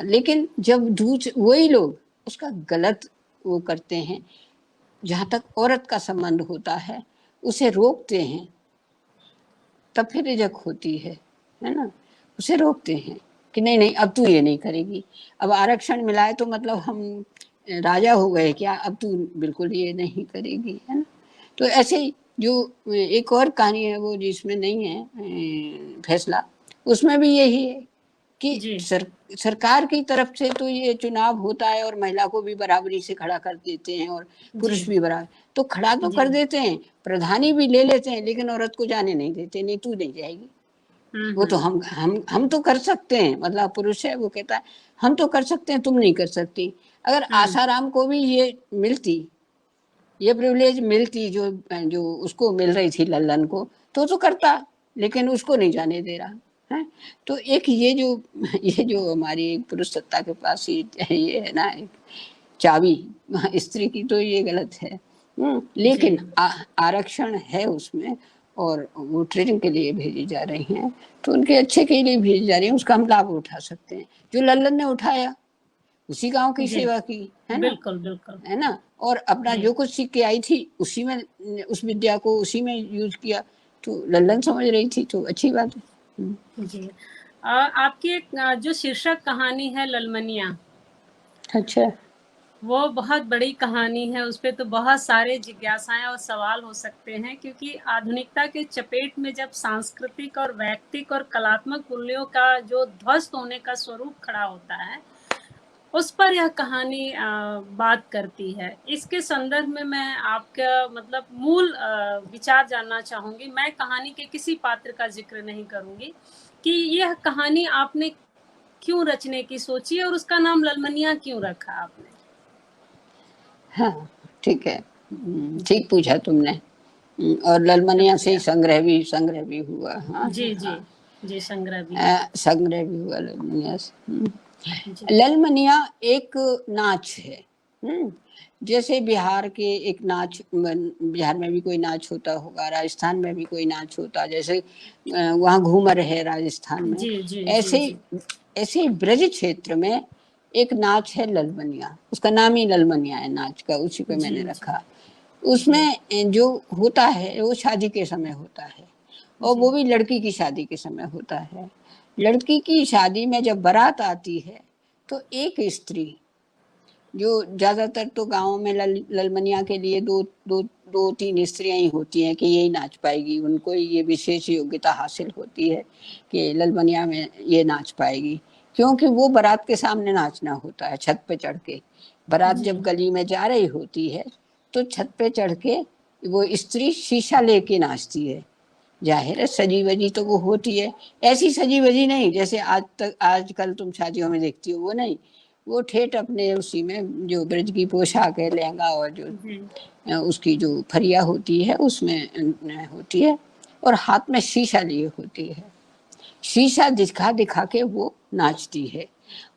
लेकिन जब वही लोग उसका गलत वो करते हैं, जहाँ तक औरत का संबंध होता है उसे रोकते हैं, तब फिर रिजक होती है ना। उसे रोकते हैं कि नहीं नहीं अब तू ये नहीं करेगी, अब आरक्षण मिला है तो मतलब हम राजा हो गए क्या, अब तू बिल्कुल ये नहीं करेगी, है ना। तो ऐसे ही जो एक और कहानी है वो जिसमें नहीं है फैसला, उसमें भी यही है कि सरकार की तरफ से तो ये चुनाव होता है और महिला को भी बराबरी से खड़ा कर देते हैं और पुरुष भी बराबर, तो खड़ा तो कर देते हैं, प्रधानी भी ले लेते हैं, लेकिन औरत को जाने नहीं देते, नहीं तू नहीं जाएगी। वो तो हम तो कर सकते हैं, मतलब पुरुष है वो कहता है हम तो कर सकते हैं, तुम नहीं कर सकती। अगर आसाराम को भी ये मिलती, ये प्रिविलेज मिलती जो जो उसको मिल रही थी लल्लन को, तो करता, लेकिन उसको नहीं जाने दे रहा है। तो एक ये जो हमारी पुरुष सत्ता के पास ये है ना एक चाबी स्त्री की, तो ये गलत है। लेकिन आरक्षण है उसमें, और वो ट्रेनिंग के लिए भेजी जा रही हैं, तो उनके अच्छे के लिए भेजी जा रही हैं, उसका हम लाभ उठा सकते हैं। जो लल्लन ने उठाया उसी गांव की सेवा की, है ना, बिल्कुल बिल्कुल, है ना, और अपना जो कुछ सीख के आई थी उसी में, उस विद्या को उसी में यूज किया, तो लल्लन समझ रही थी, तो अच्छी बात है। जी आपकी एक जो शीर्षक कहानी है ललमनिया, अच्छा, वो बहुत बड़ी कहानी है, उस पे तो बहुत सारे जिज्ञासाएं और सवाल हो सकते हैं, क्योंकि आधुनिकता के चपेट में जब सांस्कृतिक और वैयक्तिक और कलात्मक मूल्यों का जो ध्वस्त होने का स्वरूप खड़ा होता है, उस पर यह कहानी बात करती है। इसके संदर्भ में मैं आपका मतलब मूल विचार जानना चाहूंगी। मैं कहानी के किसी पात्र का जिक्र नहीं करूंगी कि यह कहानी आपने क्यों रचने की सोची और उसका नाम ललमनिया क्यों रखा आपने। हाँ ठीक है, ठीक पूछा तुमने। और ललमनिया से ही संग्रह भी हुआ। हाँ जी जी हाँ, जी, संग्रह भी संग्रह भी हुआ ललमनिया से। ललमनिया एक नाच है। जैसे बिहार के एक नाच, बिहार में भी कोई नाच होता होगा, राजस्थान में भी कोई नाच होता, जैसे वहाँ घूमर है राजस्थान में, ऐसे ब्रज क्षेत्र में एक नाच है ललमनिया, उसका नाम ही ललमनिया है नाच का, उसी पे मैंने रखा। उसमें जो होता है वो शादी के समय होता है, और वो भी लड़की की शादी के समय होता है। लड़की की शादी में जब बारात आती है तो एक स्त्री, जो ज्यादातर तो गाँव में ललमनिया के लिए दो तीन स्त्रियां ही होती हैं कि यही नाच पाएगी, उनको ये विशेष योग्यता हासिल होती है कि ललमनिया में ये नाच पाएगी, क्योंकि वो बारात के सामने नाचना होता है, छत पे चढ़ के। बारात जब गली में जा रही होती है तो छत पे चढ़ के वो स्त्री शीशा लेके नाचती है। जाहिर है सजी वजी तो वो होती है, ऐसी सजी वजी नहीं जैसे आजकल तुम शादियों में देखती हो, वो नहीं, वो ठेठ अपने उसी में जो ब्रज की पोशाक है, लहंगा और जो उसकी जो फरिया होती है उसमें होती है, और हाथ में शीशा लिए होती है। शीशा दिखा दिखा के वो नाचती है,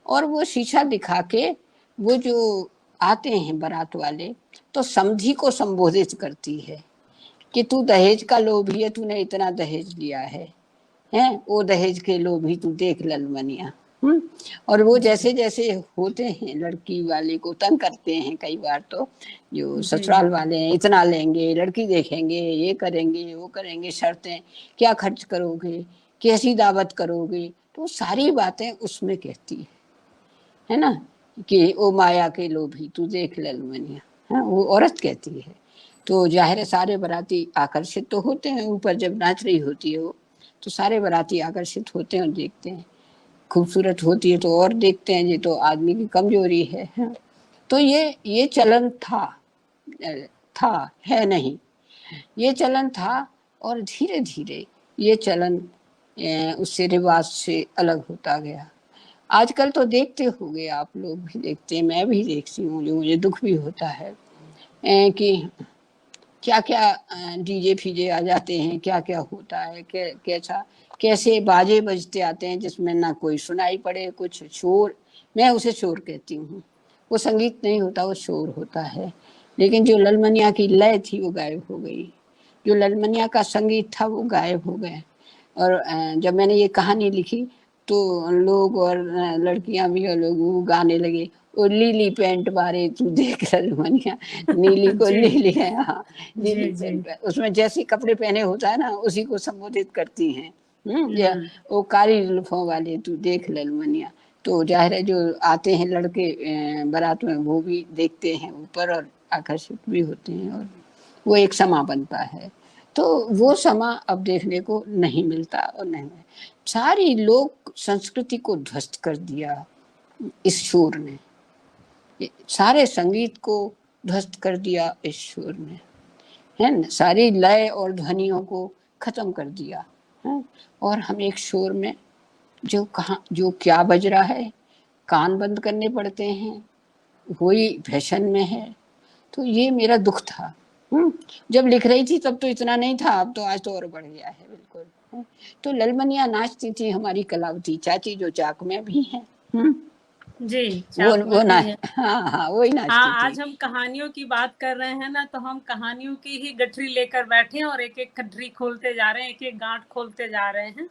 और वो शीशा दिखा के वो जो आते हैं बारात वाले तो समधी को संबोधित करती है कि तू दहेज का लोभी है, तूने इतना दहेज लिया है, हैं वो दहेज के लोभी, तू देख ललमनिया। और वो जैसे जैसे होते हैं लड़की वाले को तंग करते हैं, कई बार तो जो ससुराल वाले हैं, इतना लेंगे, लड़की देखेंगे, ये करेंगे वो करेंगे, शर्तें क्या खर्च करोगे, कैसी दावत करोगे, तो सारी बातें उसमें कहती है ना, कि ओ माया के लोभी तू देख ललमनिया, है वो औरत कहती है। तो जाहिर है सारे बाराती आकर्षित तो होते हैं, ऊपर जब नाच रही होती है वो, तो सारे बाराती आकर्षित होते हैं और देखते हैं, खूबसूरत होती है तो और देखते हैं, ये तो आदमी की कमजोरी है। तो ये चलन था है नहीं, ये चलन था, और धीरे धीरे ये चलन उससे रिवाज से अलग होता गया। आजकल तो देखते होंगे, आप लोग भी देखते हैं, मैं भी देखती हूँ, जो मुझे दुख भी होता है कि क्या क्या डीजे फीजे आ जाते हैं, क्या क्या होता है, कैसे बाजे बजते आते हैं जिसमें ना कोई सुनाई पड़े, कुछ शोर, मैं उसे शोर कहती हूँ, वो संगीत नहीं होता, वो शोर होता है। लेकिन जो ललमनिया की लय थी वो गायब हो गई, जो ललमनिया का संगीत था वो गायब हो गए। और जब मैंने ये कहानी लिखी तो लोग और लड़कियां भी और लोग वो गाने लगे, ओ लीली पैंट बारे तू देख ललमनिया, नीली को जी लीली है, हाँ लीली जी जी। पैंट, उसमें जैसे कपड़े पहने होता है ना उसी को संबोधित करती हैं। या हम्म। ओ काली जुल्फों वाले तू देख ललमनिया। तो जाहिर है जो आते हैं लड़के बारात में वो भी देखते हैं ऊपर और आकर्षित भी होते हैं, और वो एक समा बनता है। तो वो समा अब देखने को नहीं मिलता और नहीं, सारी लोक संस्कृति को ध्वस्त कर दिया इस शोर ने, सारे संगीत को ध्वस्त कर दिया इस शोर ने, है ना, सारी लय और ध्वनियों को खत्म कर दिया है। और हम एक शोर में जो कहाँ जो क्या बज रहा है कान बंद करने पड़ते हैं, वही फैशन में है। तो ये मेरा दुख था। जब लिख रही थी तब तो इतना नहीं था, अब तो आज तो और बढ़ गया है बिल्कुल। तो ललमनिया नाचती थी हमारी कलावती चाची जो चाक में भी है। जी, चाक वो में ना, भी है। हाँ वही नाचती हाँ, थी। आज हम कहानियों की बात कर रहे हैं ना, तो हम कहानियों की ही गठरी लेकर बैठे हैं और एक-एक गठरी खोलते जा रहे हैं, एक-एक गाँठ खोलते जा रहे हैं।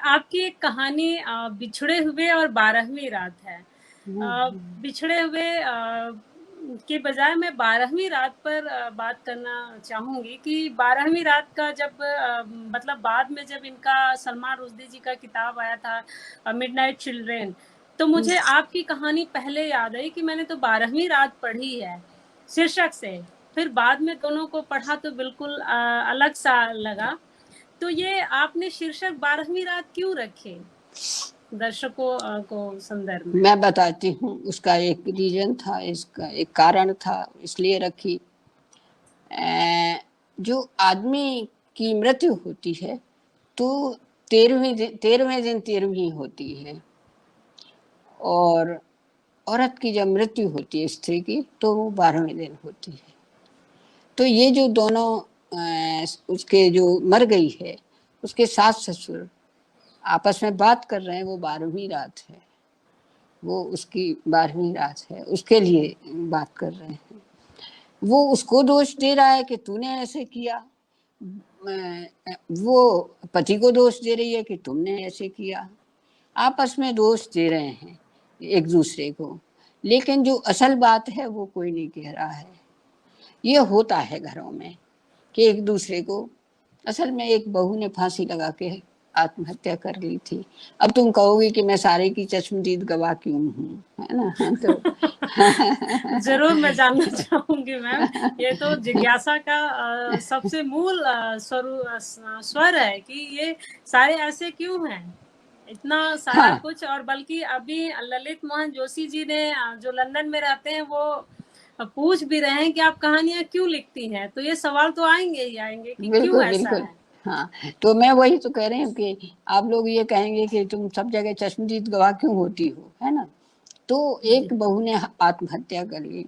आपकी एक कहानी बिछड़े हुए और 12वीं रात है। बिछड़े हुए के बजाय मैं 12वीं रात पर बात करना चाहूँगी कि 12वीं रात का जब मतलब बाद में जब इनका सलमान रुश्दी जी का किताब आया था मिडनाइट चिल्ड्रेन, तो मुझे आपकी कहानी पहले याद आई कि मैंने तो 12वीं रात पढ़ी है शीर्षक से। फिर बाद में दोनों को पढ़ा तो बिल्कुल अलग सा लगा। तो ये आपने शीर्षक 12वीं रात क्यों रखे दर्शकों को संदर्भ में? मैं बताती हूँ, उसका एक रीजन था, इसका एक कारण था, इसलिए रखी। जो आदमी की मृत्यु होती है तो 13वें दिन 13वीं होती है, और औरत की जब मृत्यु होती है स्त्री की तो वो 12वें दिन होती है। तो ये जो दोनों उसके जो मर गई है उसके सास ससुर आपस में बात कर रहे हैं, वो 12वीं रात है, वो उसकी 12वीं रात है, उसके लिए बात कर रहे हैं। वो उसको दोष दे रहा है कि तूने ऐसे किया, वो पति को दोष दे रही है कि तुमने ऐसे किया। आपस में दोष दे रहे हैं एक दूसरे को, लेकिन जो असल बात है वो कोई नहीं कह रहा है। ये होता है घरों में कि एक दूसरे को, असल में एक बहू ने फांसी लगा के आत्महत्या कर ली थी। अब तुम कहोगे कि मैं सारे की चश्मदीद गवाह क्यों हूँ, है ना? तो ज़रूर मैं जानना चाहूँगी मैम। ये तो जिज्ञासा का सबसे मूल स्वर है कि ये सारे ऐसे क्यों हैं? इतना सारा हाँ कुछ, और बल्कि अभी ललित मोहन जोशी जी ने जो लंदन में रहते हैं वो पूछ भी रहे हैं कि आप कहानियाँ क्यों लिखती हैं? तो ये सवाल तो आएँगे ही आएँगे कि क्यों बिल्कुल ऐसा बिल्कुल। है? हाँ, तो मैं वही तो कह रही हूँ कि आप लोग ये कहेंगे कि तुम सब जगह चश्मदीद गवाह क्यों होती हो, है ना? तो जी, एक बहू ने आत्महत्या कर ली,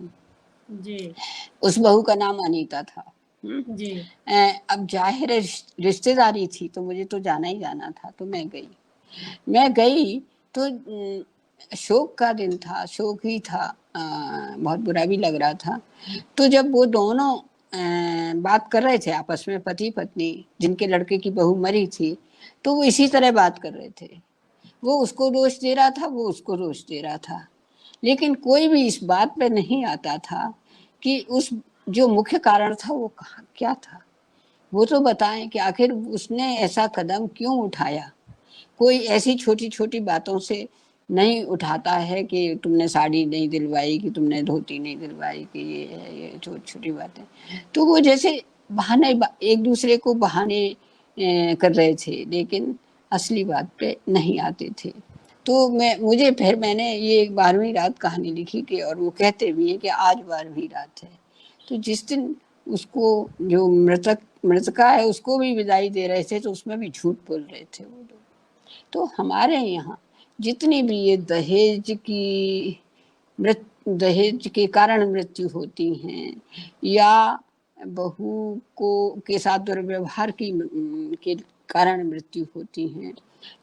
जी, उस बहू का नाम अनीता था। जी, अब जाहिर है रिश्तेदारी थी तो मुझे तो जाना ही जाना था, तो मैं गई तो शोक का दिन था, शोक ही था, बहुत बुरा भी लग रहा था। तो जब वो दोनों बात कर रहे थे आपस में, पति पत्नी जिनके लड़के की बहू मरी थी, तो वो इसी तरह बात कर रहे थे। वो उसको दोष दे रहा था, वो उसको दोष दे रहा था, लेकिन कोई भी इस बात पे नहीं आता था कि उस जो मुख्य कारण था वो कहाँ क्या था। वो तो बताएं कि आखिर उसने ऐसा कदम क्यों उठाया। कोई ऐसी छोटी छोटी बातों से नहीं उठाता है कि तुमने साड़ी नहीं दिलवाई, कि तुमने धोती नहीं दिलवाई, कि ये है, ये छोटी छोटी बातें। तो वो जैसे बहाने एक दूसरे को बहाने कर रहे थे, लेकिन असली बात पे नहीं आते थे। तो मैंने ये 12वीं रात कहानी लिखी कि, और वो कहते भी हैं कि आज 12वीं रात है। तो जिस दिन उसको जो मृतका है उसको भी विदाई दे रहे थे तो उसमें भी झूठ बोल रहे थे वो लोग। तो हमारे यहाँ जितनी भी ये दहेज के कारण मृत्यु होती हैं, या बहू को के साथ दुर्व्यवहार के कारण मृत्यु होती हैं,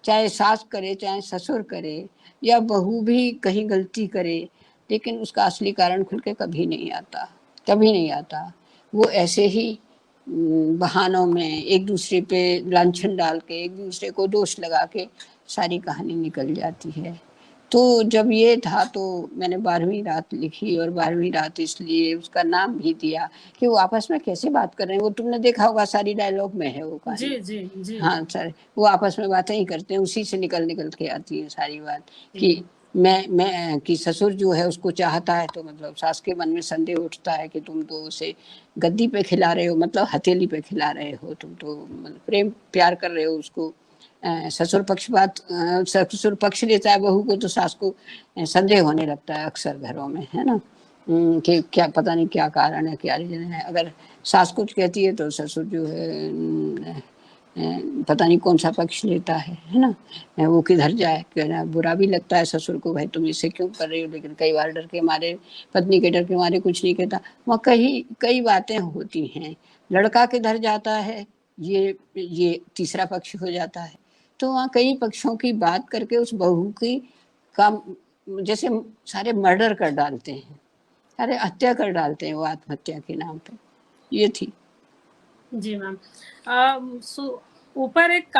चाहे सास करे चाहे ससुर करे, या बहू भी कहीं गलती करे, लेकिन उसका असली कारण खुल के कभी नहीं आता, कभी नहीं आता। वो ऐसे ही बहानों में एक दूसरे पे लांछन डाल के, एक दूसरे को दोष लगा के सारी कहानी निकल जाती है। तो जब ये था तो मैंने 12वीं रात लिखी, और 12वीं रात इसलिए उसका नाम भी दिया कि वो आपस में कैसे बात कर रहे हैं। वो तुमने देखा होगा, सारी डायलॉग में है वो कहानी। जी जी जी हाँ सर, वो आपस में बातें ही करते हैं, उसी से निकल निकल के आती है सारी बात कि जी मैं कि ससुर जो है उसको चाहता है, तो मतलब सास के मन में संदेह उठता है कि तुम तो उसे गद्दी पे खिला रहे हो, मतलब हथेली पे खिला रहे हो, तुम तो मतलब प्रेम प्यार कर रहे हो उसको। ससुर पक्ष लेता है बहू को, तो सास को संदेह होने लगता है अक्सर घरों में, है ना। कि क्या पता नहीं क्या कारण है, क्या रीजन है। अगर सास कुछ कहती है तो ससुर जो है पता नहीं कौन सा पक्ष लेता है ना। वो किधर जाए, कहना बुरा भी लगता है ससुर को, भाई तुम इससे क्यों कर रही हो, लेकिन कई बार डर के मारे, पत्नी के डर के मारे कुछ नहीं कहता। वहाँ कई बातें होती हैं। लड़का किधर जाता है, ये तीसरा पक्ष हो जाता है। तो वहाँ कई पक्षों की बात करके उस बहू की काम जैसे सारे मर्डर कर डालते हैं, सारे हत्या कर डालते हैं वो आत्महत्या के नाम पे। ये थी। जी मैम। ऊपर एक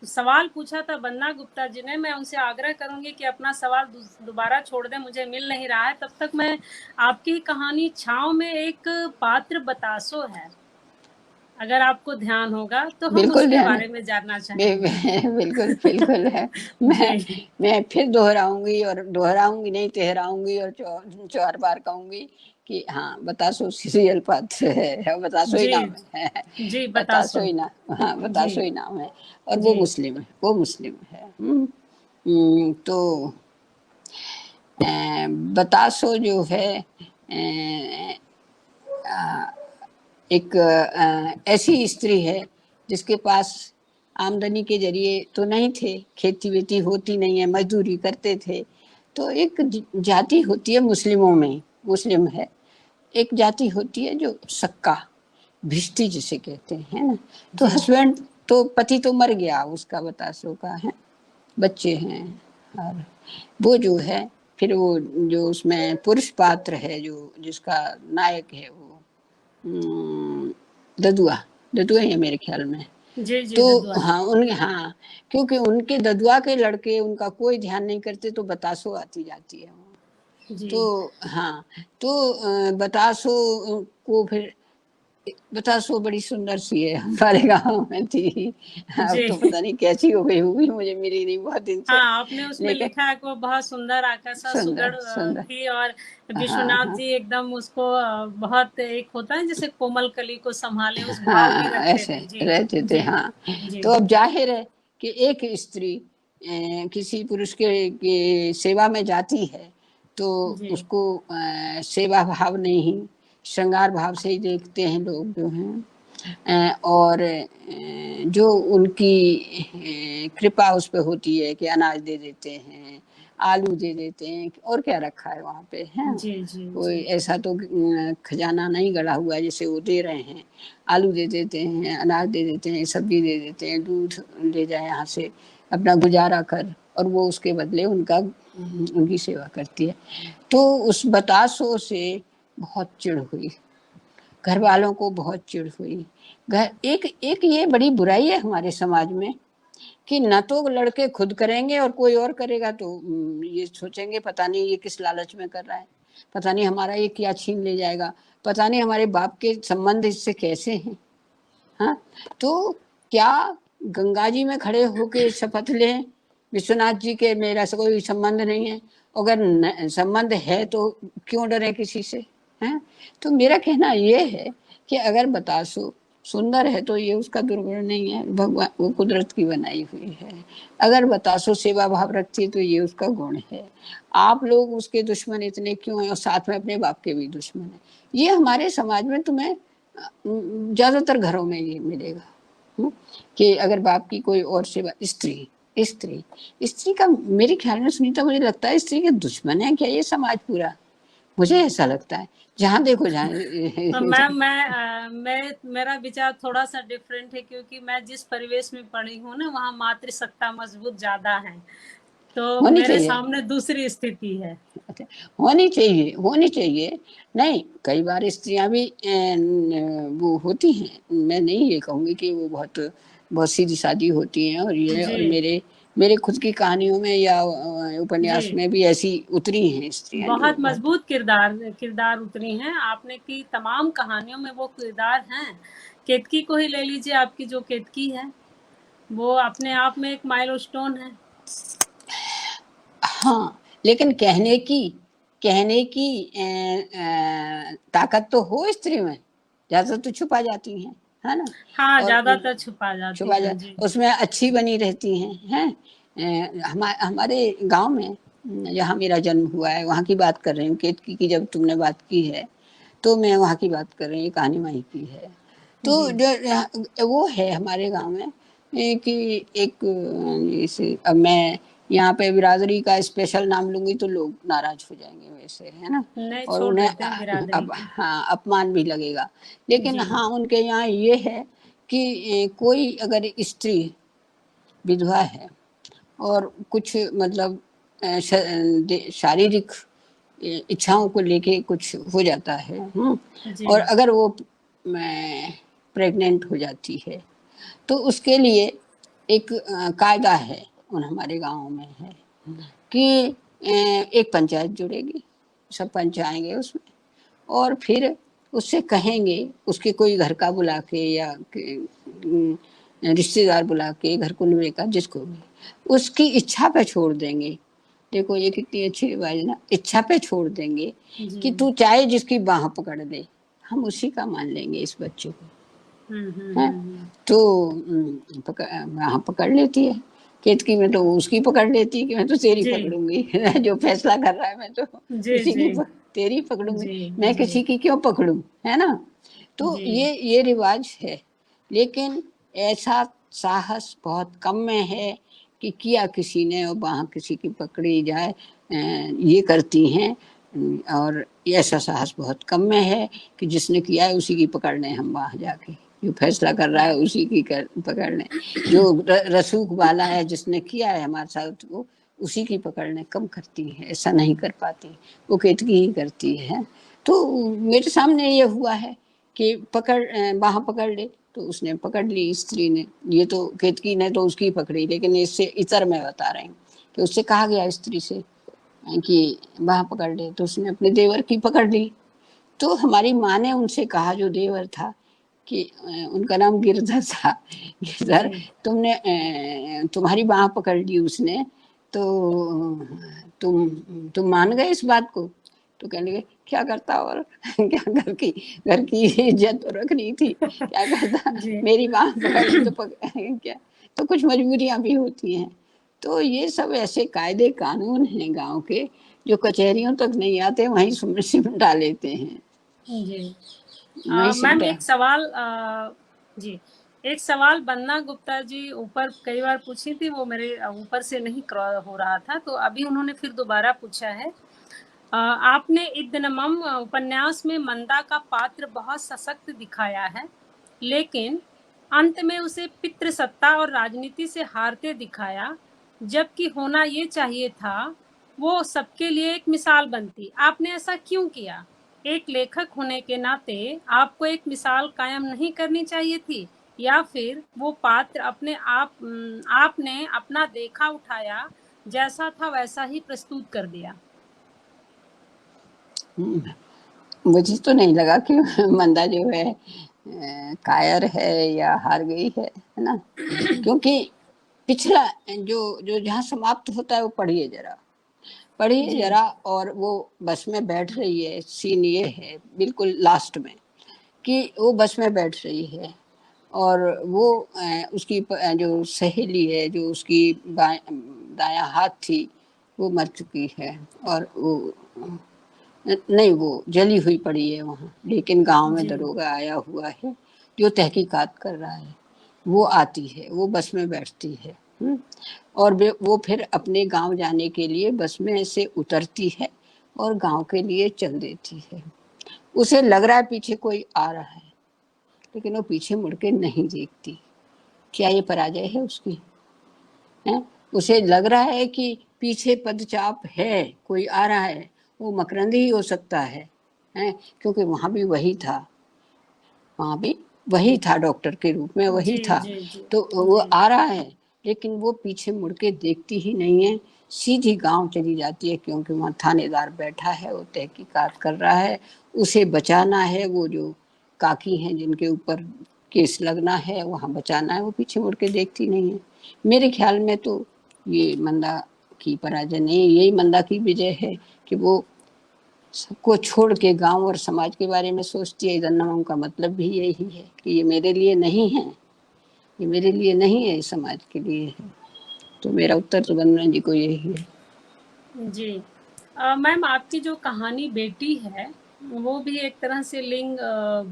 सवाल पूछा था बन्ना गुप्ता जी ने, मैं उनसे आग्रह करूंगी कि अपना सवाल दोबारा छोड़ दें, मुझे मिल नहीं रहा है। तब तक मैं आपकी कहानी छाँव में एक पात्र बतासो है, अगर आपको ध्यान होगा तो हम बिल्कुल उसके ध्यान है। बारे में जानना चाहेंगे। बिल्कुल बिल्कुल है। मैं जी मैं फिर दोहराऊंगी, और दोहराऊंगी नहीं, तेहराऊंगी, और 4 बार कहूंगी कि हाँ बतासो सीरियल पात्र है, बतासो ही जी नाम है। जी बतासो बतासो। ही नाम, हाँ जी बतासो ही नाम है। और वो जी मुस्लिम है, वो मुस्लिम है। तो बतासो जो है एक ऐसी स्त्री है जिसके पास आमदनी के जरिए तो नहीं थे, खेती वेती होती नहीं है, मजदूरी करते थे। तो एक जाति होती है मुस्लिमों में, मुस्लिम है, एक जाति होती है जो सक्का, भिष्टी जिसे कहते हैं ना। तो जी हस्बैंड तो, पति तो मर गया उसका, बतासो का है, बच्चे हैं। और वो जो है, फिर वो जो उसमें पुरुष पात्र है, जो जिसका नायक है, वो ददुआ, ददुआ ही है मेरे ख्याल में। जी जी तो ददुआ है। हाँ हाँ, क्योंकि उनके ददुआ के लड़के उनका कोई ध्यान नहीं करते, तो बतासो आती जाती है। जी तो हाँ, तो बतासो को फिर, बतासो बड़ी सुंदर सी है, हमारे गांव में थी। अब जी तो पता नहीं कैसी हो गई होगी, मुझे मिली नहीं बहुत दिन से। हाँ, आपने उसमें लेकिन लिखा है कि वो बहुत सुंदर आकर्षक सुंदर सुघड़ सुंदर, थी, और हाँ विश्वनाथ हाँ जी एकदम उसको बहुत, एक होता है जैसे कोमल कली को संभाले, उस भाव में हाँ, रखते ऐसे थे। जी रहते थे। जी हाँ, जी तो अब जाहिर है कि एक स्त्री किसी पुरुष के सेवा में जाती है, तो जी उसको सेवा भाव नहीं, श्रृंगार भाव से ही देखते हैं लोग जो हैं। और जो उनकी कृपा उस पर होती है कि अनाज दे देते हैं, आलू दे देते हैं, और क्या रखा है वहाँ पे, है जी जी जी कोई ऐसा तो खजाना नहीं गड़ा हुआ है जिसे वो दे रहे हैं। आलू दे देते हैं, अनाज दे देते हैं, सब्जी दे देते हैं, दूध ले जाए यहाँ से अपना गुजारा कर, और वो उसके बदले उनकी सेवा करती है। तो उस बतासों से बहुत चिढ़ हुई, घर वालों को बहुत चिढ़ हुई। घर एक एक ये बड़ी बुराई है हमारे समाज में कि न तो लड़के खुद करेंगे, और कोई और करेगा तो ये सोचेंगे पता नहीं ये किस लालच में कर रहा है, पता नहीं हमारा ये क्या छीन ले जाएगा, पता नहीं हमारे बाप के संबंध इससे कैसे हैं। हाँ, तो क्या गंगा जी में खड़े होके शपथ लें विश्वनाथ जी के मेरा से कोई संबंध नहीं है, अगर संबंध है तो क्यों डरे किसी से, हैं। तो मेरा कहना ये है कि अगर बतासो सुंदर है तो ये उसका दुर्गुण नहीं है, भगवान वो कुदरत की बनाई हुई है। अगर बतासो सेवा भाव रखती है तो ये उसका गुण है। आप लोग उसके दुश्मन इतने क्यों हैं, और साथ में अपने बाप के भी दुश्मन है। ये हमारे समाज में तुम्हें ज्यादातर घरों में ये मिलेगा। कि अगर बाप की कोई और सेवा, स्त्री स्त्री स्त्री का मेरे ख्याल में सुनीता, मुझे लगता है स्त्री के दुश्मन है क्या ये समाज पूरा, मुझे ऐसा लगता है। जहाँ देखो जहाँ मैम मैं मेरा विचार थोड़ा सा डिफरेंट है, क्योंकि मैं जिस परिवेश में पढ़ी हूँ ना, वहाँ मातृसत्ता मजबूत ज्यादा है। तो होनी मेरे चाहिए। सामने दूसरी स्थिति है। अच्छा, होनी चाहिए, होनी चाहिए। नहीं, कई बार स्त्रियां भी वो होती हैं, मैं नहीं ये कहूँगी कि वो बहुत बहुत सीधी सादी होती हैं और ये, जी, और मेरे मेरे खुद की कहानियों में या जी। उपन्यास में भी ऐसी उतरी हैं स्त्रियां जो बहुत बहुत। मजबूत किरदार किरदार उतरी हैं आपने की तमाम कहानियों में वो किरदार हैं। केतकी को ही ले लीजिए, आपकी जो केतकी है, वो अपने आप में एक माइलस्टोन है। हाँ, लेकिन कहने की ताकत तो हो स्त्री में, ज्यादा तो छुपा जाती हैं, है ना। हाँ, और ज़्यादातर छुपा जाती छुपा जा हैं। जी, उसमें अच्छी बनी रहती हैं, हैं। हमारे गांव में जहाँ मेरा जन्म हुआ है वहाँ की बात कर रही हूँ, केतकी की जब तुमने बात की है तो मैं वहाँ की बात कर रही हूँ, कहानी वहीं की है। तो जी, जो वो है हमारे गांव में कि एक जैसे, अब मैं यहाँ पे बिरादरी का स्पेशल नाम लूंगी तो लोग नाराज हो जाएंगे वैसे, है ना, नहीं और छोड़ उन्हें देते हैं बिरादरी अब को। हाँ अपमान भी लगेगा। लेकिन जी, हाँ उनके यहाँ ये है कि कोई अगर स्त्री विधवा है और कुछ मतलब शारीरिक इच्छाओं को लेके कुछ हो जाता है, जी, और अगर वो प्रेग्नेंट हो जाती है तो उसके लिए एक कायदा है, उन हमारे गांव में है कि एक पंचायत जुड़ेगी, सब पंच आएंगे उसमें, और फिर उससे कहेंगे, उसके कोई घर का बुला के या रिश्तेदार बुला के, घर कुलवे का जिसको भी, उसकी इच्छा पे छोड़ देंगे। देखो ये कितनी अच्छी रिवाज है ना, इच्छा पे छोड़ देंगे जी। कि तू चाहे जिसकी बाह पकड़ ले, हम उसी का मान लेंगे इस बच्चे को, हुँ, हुँ, है। हुँ, हुँ। तो बाह पकड़ लेती है, केतकी में तो वो उसकी पकड़ लेती है कि मैं तो तेरी जी, पकड़ूंगी जो फैसला कर रहा है मैं तो जी, उसी जी, की तेरी पकड़ूंगी, जी, मैं जी, किसी की क्यों पकड़ूं, है ना। तो जी, ये रिवाज है। लेकिन ऐसा साहस बहुत कम में है कि किया किसी ने और बाह किसी की पकड़ी जाए, ये करती हैं। और ऐसा साहस बहुत कम में है कि जिसने किया है उसी की पकड़ने हम बाह जाके, जो फैसला कर रहा है उसी की पकड़ने, जो रसूख वाला है जिसने किया है हमारे साथ वो उसी की पकड़ने कम करती है, ऐसा नहीं कर पाती, वो केतकी ही करती है। तो मेरे सामने ये हुआ है कि बाह पकड़ ले, तो उसने पकड़ ली स्त्री ने, ये तो केतकी ने तो उसकी पकड़ी, लेकिन इससे इतर मैं बता रही हूँ कि उससे कहा गया स्त्री से कि बाह पकड़ ले, तो उसने अपने देवर की पकड़ ली। तो हमारी माँ ने उनसे कहा, जो देवर था, कि उनका नाम गिरधर था, गिरधर जी, तुम्हारी बाह पकड़ ली उसने, तो तुम मान गए इस बात को। तो कहने लगे क्या करता, और क्या घर की इज्जत तो रखनी थी, क्या करता, जी। मेरी बाह पकड़ ली तो क्या, तो कुछ मजबूरियां भी होती हैं। तो ये सब ऐसे कायदे कानून हैं गांव के, जो कचहरियों तक नहीं आते, वहीं सिमटा लेते हैं, जी। वहीं मैम सिमटा। एक सवाल जी, एक सवाल वंदना गुप्ता जी ऊपर कई बार पूछी थी, वो मेरे ऊपर से नहीं क्रॉ हो रहा था, तो अभी उन्होंने फिर दोबारा पूछा है। आपने इद्दनमम उपन्यास में मंदा का पात्र बहुत सशक्त दिखाया है, लेकिन अंत में उसे पितृसत्ता और राजनीति से हारते दिखाया, जबकि होना ये चाहिए था, वो सबके लिए एक मिसाल बनती। आपने ऐसा क्यों किया? एक लेखक होने के नाते आपको एक मिसाल कायम नहीं करनी चाहिए थी? या फिर वो पात्र आपने अपना देखा उठाया, जैसा था वैसा ही प्रस्तुत कर दिया? मुझे तो नहीं लगा कि मंदा जो है कायर है या हार गई है ना, क्योंकि पिछला जो जो जहाँ समाप्त होता है वो पढ़िए जी, जरा, और वो बस में बैठ रही है, सीन ये है बिल्कुल लास्ट में कि वो बस में बैठ रही है, और वो उसकी जो सहेली है, जो उसकी दाया हाथ थी, वो मर चुकी है, और वो नहीं, वो जली हुई पड़ी है वहाँ, लेकिन गांव में जी, दरोगा आया हुआ है जो तहकीकात कर रहा है, वो आती है, वो बस में बैठती है, और वो फिर अपने गांव जाने के लिए बस में से उतरती है और गांव के लिए चल देती है। उसे लग रहा है पीछे कोई आ रहा है, लेकिन वो पीछे मुड़ के नहीं देखती। क्या ये पराजय है उसकी, है। उसे लग रहा है कि पीछे पदचाप है, कोई आ रहा है, वो मकरंद ही हो सकता है, क्योंकि वहाँ भी वही था, वहाँ भी वही था, डॉक्टर के रूप में वही जी, था। जी, जी, तो वो जी। आ रहा है, लेकिन वो पीछे मुड़ के देखती ही नहीं है, सीधी गांव चली जाती है, क्योंकि वहाँ थानेदार बैठा है, वो तहकीकात कर रहा है, उसे बचाना है। वो जो काकी हैं जिनके ऊपर केस लगना है, वहाँ बचाना है, वो पीछे मुड़ के देखती नहीं है। मेरे ख्याल में तो ये मंदा की पराजय नहीं, यही मंदा की विजय है कि वो सबको छोड़ के गांव और समाज के बारे में सोचती है। इधर नाम का मतलब भी यही है कि ये मेरे लिए नहीं है, ये मेरे लिए नहीं है, समाज के लिए है। तो मेरा उत्तर तो वंदना जी को यही है। जी। मैम, आपकी जो कहानी बेटी है, वो भी एक तरह से लिंग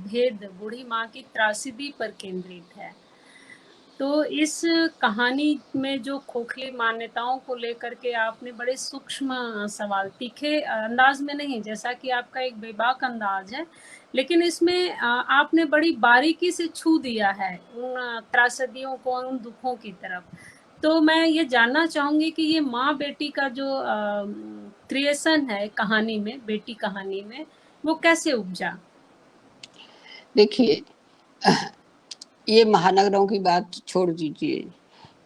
भेद, बूढ़ी माँ की त्रासदी पर केंद्रित है। तो इस कहानी में जो खोखली मान्यताओं को लेकर के आपने बड़े सूक्ष्म सवाल, तीखे अंदाज में नहीं, जैसा कि आपका एक बेबाक अंदाज है, लेकिन इसमें आपने बड़ी बारीकी से छू दिया है उन त्रासदियों को, उन दुखों की तरफ। तो मैं ये जानना चाहूंगी कि ये माँ बेटी का जो क्रिएशन है कहानी में, बेटी कहानी में, वो कैसे उपजा? देखिए, ये महानगरों की बात छोड़ दीजिए,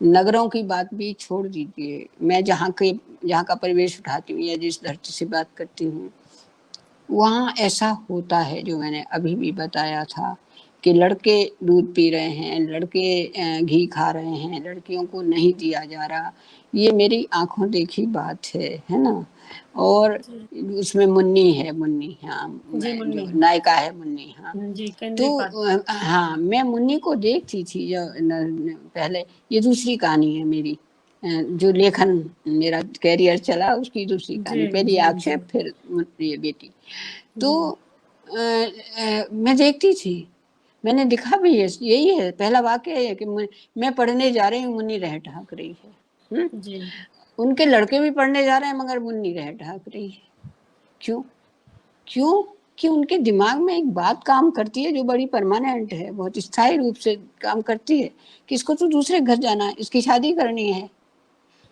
नगरों की बात भी छोड़ दीजिए। मैं जहाँ का परिवेश उठाती हूँ या जिस धरती से बात करती हूँ, वहाँ ऐसा होता है जो मैंने अभी भी बताया था कि लड़के दूध पी रहे हैं, लड़के घी खा रहे हैं, लड़कियों को नहीं दिया जा रहा। ये मेरी आंखों देखी बात है ना। और जी, उसमें मुन्नी है, मुन्नी, हाँ, जी मैं जो मुन्नी। नायिका है मुन्नी, हाँ। जी, केंद्रीय तो पात्र। हाँ, मैं मुन्नी को देखती थी जो पहले। ये दूसरी कहानी है मेरी, जो लेखन मेरा कैरियर चला, उसकी दूसरी जी, कहानी। पहली जी, जी, आक्षेप, फिर ये बेटी। तो जी। मैं देखती थी, मैंने लिखा भी है, यही है पहला वाक्य है कि मैं पढ़ने जा रही हूँ, मुन्नी रह ढाक रही है। जी, उनके लड़के भी पढ़ने जा रहे हैं, मगर मुन्नी रह ढाक रही है। क्यों? क्यों? कि उनके दिमाग में एक बात काम करती है जो बड़ी परमानेंट है, बहुत स्थायी रूप से काम करती है कि इसको तो दूसरे घर जाना है, इसकी शादी करनी है।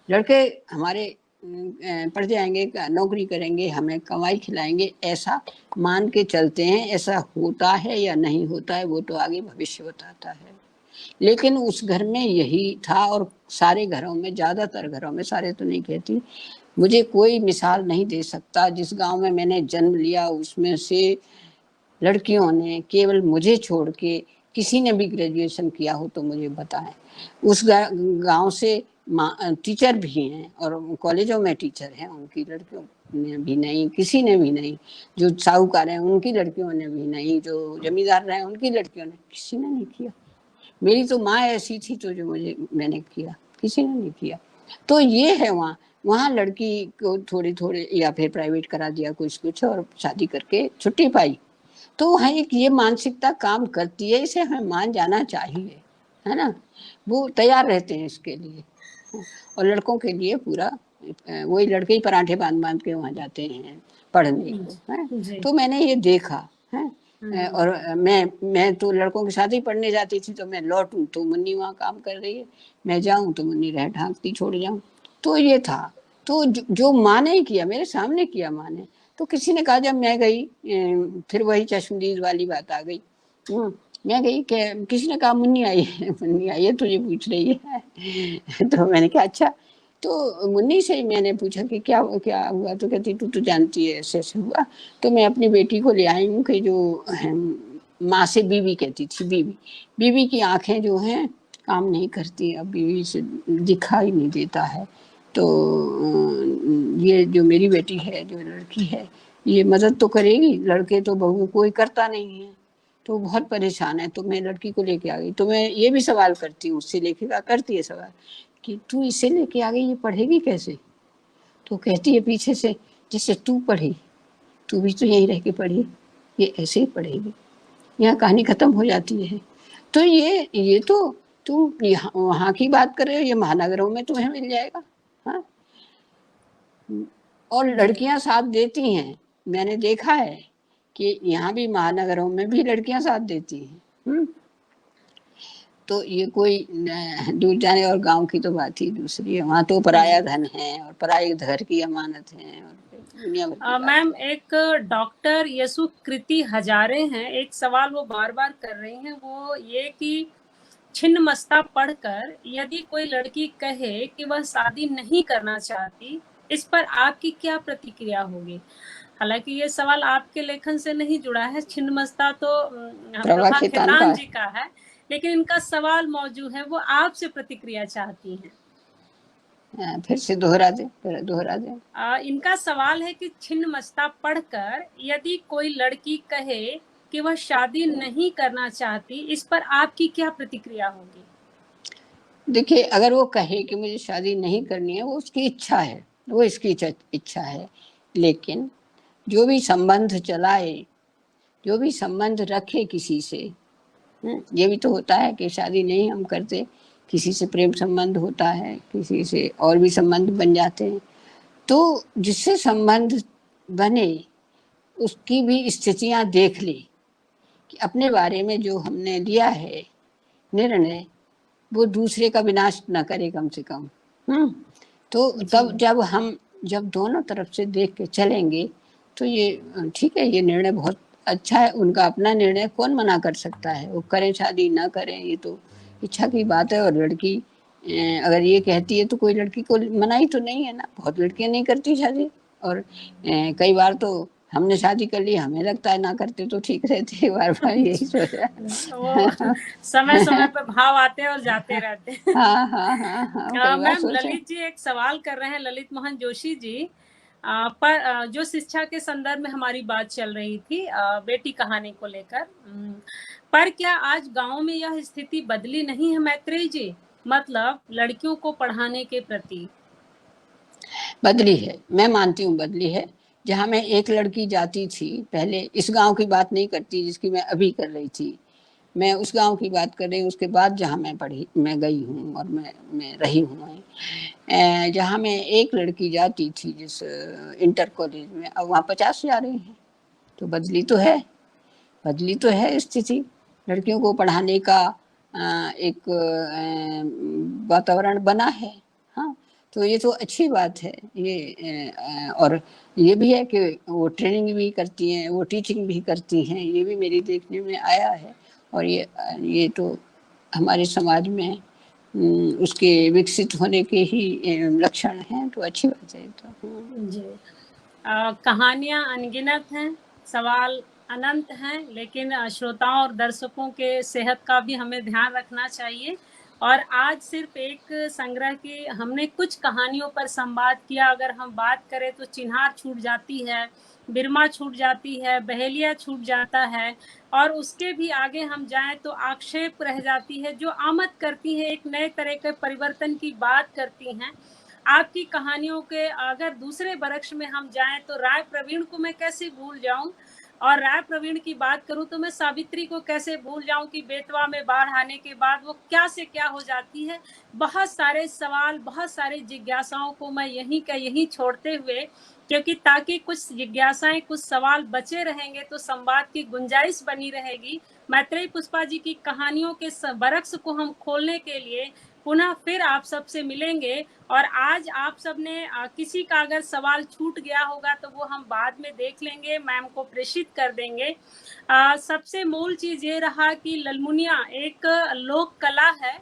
लड़के हमारे पढ़ जाएंगे, नौकरी करेंगे, हमें कमाई खिलाएंगे, ऐसा मान के चलते हैं। ऐसा होता है या नहीं होता है, वो तो आगे भविष्य बताता है। लेकिन उस घर में यही था, और सारे घरों में, ज्यादातर घरों में, सारे तो नहीं कहती, मुझे कोई मिसाल नहीं दे सकता। जिस गांव में मैंने जन्म लिया, उसमें से लड़कियों ने केवल मुझे छोड़ के किसी ने भी ग्रेजुएशन किया हो तो मुझे बताएं। उस गांव से टीचर भी हैं, और कॉलेजों में टीचर हैं, उनकी लड़कियों ने भी नहीं, किसी ने भी नहीं। जो साहूकार हैं उनकी लड़कियों ने भी नहीं, जो जमींदार रहे उनकी लड़कियों ने, किसी ने नहीं किया। मेरी तो माँ ऐसी थी तो जो मैंने किया, किसी ने नहीं किया। तो ये है वहाँ। वहाँ लड़की को थोड़ी थोड़ी या फिर प्राइवेट करा दिया कुछ और शादी करके छुट्टी पाई। तो वहाँ एक ये मानसिकता काम करती है, इसे हमें मान जाना चाहिए, है ना। वो तैयार रहते हैं इसके लिए। और लड़कों के लिए पूरा वही लड़के ही पराठे बांध बांध के वहाँ जाते हैं पढ़ने को, है। जी। तो मैंने ये देखा है। और मैं तो लड़कों के साथ ही पढ़ने जाती थी, तो मैं लौटूं तो मुन्नी वहाँ काम कर रही है, मैं जाऊं तो मुन्नी रह ढांकती छोड़ जाऊं। तो ये था। तो जो माँ ने किया, मेरे सामने किया माँ ने। तो किसी ने कहा, जब मैं गई, फिर वही चश्मदीद वाली बात आ गई। मैं गई, किसी ने कहा मुन्नी आई है, मुन्नी आई है तुझे पूछ रही है। तो मैंने कहा अच्छा। तो मुन्नी से मैंने पूछा कि क्या क्या हुआ। तो कहती तू तो जानती है ऐसे ऐसे हुआ। तो मैं अपनी बेटी को ले आई हूँ कि जो माँ से बीवी कहती थी, बीवी, बीवी की आंखें जो हैं काम नहीं करती, अब बीवी से दिखाई नहीं देता है। तो ये जो मेरी बेटी है, जो लड़की है, ये मदद तो करेगी, लड़के तो बहू कोई करता नहीं है। तो बहुत परेशान है। तो मैं लड़की को लेके आ गई। तो मैं ये भी सवाल करती हूँ उससे, लेके करती है सवाल कि तू इसे लेके आ गई, ये पढ़ेगी कैसे। तो कहती है पीछे से, जैसे तू पढ़ी, तू भी तो यहीं रह के पढ़ी, ये ऐसे ही पढ़ेगी। यहाँ कहानी खत्म हो जाती है। तो ये तो तुम यहाँ वहाँ की बात कर रहे हो, ये महानगरों में तुम्हें मिल जाएगा। हाँ, और जी। लड़कियां साथ देती हैं। मैंने देखा है कि यहाँ भी महानगरों में भी लड़कियां साथ देती हैं। तो ये कोई दूर जाने, और गांव की तो बात ही दूसरी है। वहाँ तो पराया धन है और पराये घर की अमानत है और दुनिया भर की बात मैम, है। एक डॉक्टर यसु कृति हजारे हैं, एक सवाल वो बार बार कर रही हैं, वो ये कि छिन्नमस्ता पढ़कर यदि कोई लड़की कहे कि वह शादी नहीं करना चाहती, इस पर आपकी क्या प्रतिक्रिया होगी? हालांकि ये सवाल आपके लेखन से नहीं जुड़ा है, छिन्नमस्ता तो प्रभा प्रभा खेतान का खेतान है। जी का है, लेकिन इनका सवाल मौजूद है, वो आपसे प्रतिक्रिया चाहती हैं। फिर से दोहरा दे, फिर दोहरा दे। इनका सवाल है कि छिन्नमस्ता पढ़कर यदि कोई लड़की कहे कि वह शादी नहीं करना चाहती, इस पर आपकी क्या प्रतिक्रिया होगी? देखिए, अगर वो कहे कि मुझे शादी नहीं करनी है, वो उसकी इच्छा है, वो इसकी इच्छा है। लेकिन जो भी संबंध चलाए, जो भी संबंध रखे किसी से, ये भी तो होता है कि शादी नहीं हम करते, किसी से प्रेम संबंध होता है, किसी से और भी संबंध बन जाते हैं। तो जिससे संबंध बने उसकी भी स्थितियां देख ले कि अपने बारे में जो हमने लिया है निर्णय, वो दूसरे का विनाश न करे कम से कम। तो तब जब दोनों तरफ से देख के चलेंगे तो ये ठीक है, ये निर्णय बहुत अच्छा है। उनका अपना निर्णय, कौन मना कर सकता है? वो करें शादी ना करें, ये तो इच्छा की बात है। और लड़की अगर ये कहती है तो कोई लड़की को मनाही तो नहीं है ना। बहुत लड़कियां नहीं करती शादी, और कई बार तो हमने शादी कर ली, हमें लगता है ना करते तो ठीक रहते। बार बार यही सोचा। वो समय समय पर भाव आते हैं और जाते रहते हैं। हाँ हाँ हाँ हाँ, कई बार मैम, सोचा। ललित जी एक सवाल कर रहे हैं, ललित मोहन जोशी जी, पर जो शिक्षा के संदर्भ में हमारी बात चल रही थी, बेटी कहानी को लेकर, पर क्या आज गांव में यह स्थिति बदली नहीं है मैत्रेयी जी? मतलब लड़कियों को पढ़ाने के प्रति। बदली है, मैं मानती हूँ बदली है। जहाँ मैं एक लड़की जाती थी पहले, इस गांव की बात नहीं करती जिसकी मैं अभी कर रही थी, मैं उस गांव की बात कर रही हूँ। उसके बाद जहाँ मैं पढ़ी, मैं गई हूँ और मैं रही हूँ। जहाँ मैं एक लड़की जाती थी जिस इंटर कॉलेज में, अब वहाँ 50 जा रही हैं। तो बदली तो है, बदली तो है स्थिति। लड़कियों को पढ़ाने का एक वातावरण बना है। हाँ, तो ये तो अच्छी बात है। ये और ये भी है कि वो ट्रेनिंग भी करती हैं, वो टीचिंग भी करती हैं, ये भी मेरी देखने में आया है। और ये तो हमारे समाज में उसके विकसित होने के ही लक्षण हैं। तो अच्छी बात है तो। जी, कहानियाँ अनगिनत हैं, सवाल अनंत हैं, लेकिन श्रोताओं और दर्शकों के सेहत का भी हमें ध्यान रखना चाहिए। और आज सिर्फ एक संग्रह की हमने कुछ कहानियों पर संवाद किया। अगर हम बात करें तो चिन्हार छूट जाती है, बिरमा छूट जाती है, बहेलिया छूट जाता है, और उसके भी आगे हम जाएं तो आक्षेप रह जाती है, जो आमद करती है, एक नए तरह के परिवर्तन की बात करती हैं। आपकी कहानियों के अगर दूसरे बरक्ष में हम जाएं तो राय प्रवीण को मैं कैसे भूल जाऊं, और राय प्रवीण की बात करूं तो मैं सावित्री को कैसे भूल जाऊं कि बेतवा में बाढ़ आने के बाद वो क्या से क्या हो जाती है। बहुत सारे सवाल, बहुत सारे जिज्ञासाओं को मैं यहीं का यहीं छोड़ते हुए, क्योंकि ताकि कुछ जिज्ञासाएं, कुछ सवाल बचे रहेंगे तो संवाद की गुंजाइश बनी रहेगी। मैत्रेयी पुष्पा जी की कहानियों के बरक्स को हम खोलने के लिए पुनः फिर आप सबसे मिलेंगे। और आज आप सब ने किसी का अगर सवाल छूट गया होगा तो वो हम बाद में देख लेंगे, मैम को प्रेषित कर देंगे। सबसे मूल चीज ये रहा कि ललमुनिया एक लोक कला है,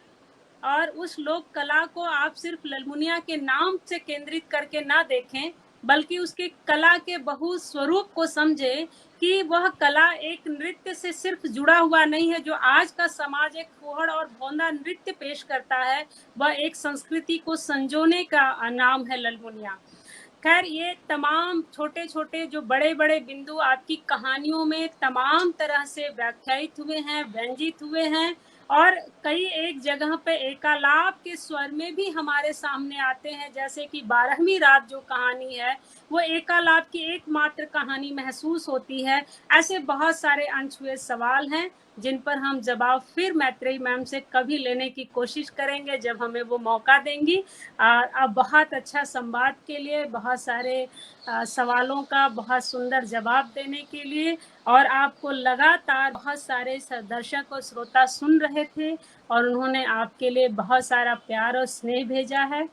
और उस लोक कला को आप सिर्फ ललमुनिया के नाम से केंद्रित करके ना देखें, बल्कि उसके कला के बहु स्वरूप को समझे कि वह कला एक नृत्य से सिर्फ जुड़ा हुआ नहीं है। जो आज का समाज एक फुहड़ और भौंदा नृत्य पेश करता है, वह एक संस्कृति को संजोने का नाम है ललमुनिया। खैर, ये तमाम छोटे छोटे जो बड़े बड़े बिंदु आपकी कहानियों में तमाम तरह से व्याख्यायित हुए हैं, व्यंजित हुए हैं, और कई एक जगह पे एकालाप के स्वर में भी हमारे सामने आते हैं। जैसे कि 12वीं रात जो कहानी है, वो एकालाप की एकमात्र कहानी महसूस होती है। ऐसे बहुत सारे अनछुए सवाल हैं जिन पर हम जवाब फिर मैत्रेयी मैम से कभी लेने की कोशिश करेंगे जब हमें वो मौका देंगी। अब बहुत अच्छा संवाद के लिए, बहुत सारे सवालों का बहुत सुंदर जवाब देने के लिए, और आपको लगातार बहुत सारे दर्शक और श्रोता सुन रहे थे और उन्होंने आपके लिए बहुत सारा प्यार और स्नेह भेजा है।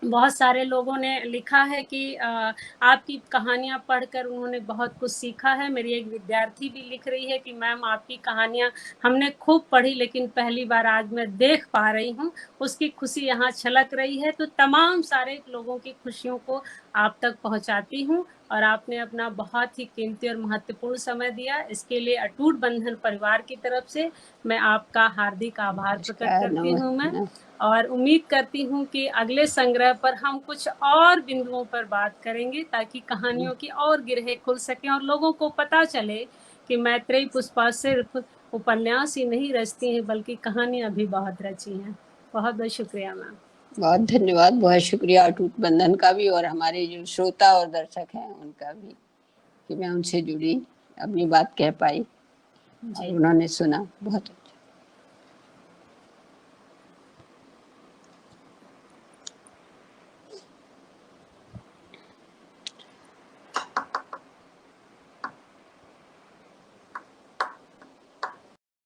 बहुत सारे लोगों ने लिखा है कि आपकी कहानियाँ पढ़कर उन्होंने बहुत कुछ सीखा है। मेरी एक विद्यार्थी भी लिख रही है कि मैम आपकी कहानियाँ हमने खूब पढ़ी लेकिन पहली बार आज मैं देख पा रही हूँ, उसकी खुशी यहाँ छलक रही है। तो तमाम सारे लोगों की खुशियों को आप तक पहुँचाती हूँ और आपने अपना बहुत ही कीमती और महत्वपूर्ण समय दिया। इसके लिए अटूट बंधन परिवार की तरफ से मैं आपका हार्दिक आभार प्रकट करती हूँ मैं, और उम्मीद करती हूँ कि अगले संग्रह पर हम कुछ और बिंदुओं पर बात करेंगे ताकि कहानियों की और गिरहें खुल सकें और लोगों को पता चले कि मैत्रेयी पुष्पा सिर्फ उपन्यास ही नहीं रचती हैं बल्कि कहानियाँ भी बहुत रची हैं। बहुत बहुत शुक्रिया मैम। बहुत धन्यवाद, बहुत शुक्रिया अटूट बंधन का भी और हमारे जो श्रोता और दर्शक हैं उनका भी, कि मैं उनसे जुड़ी, अपनी बात कह पाई और उन्होंने सुना। बहुत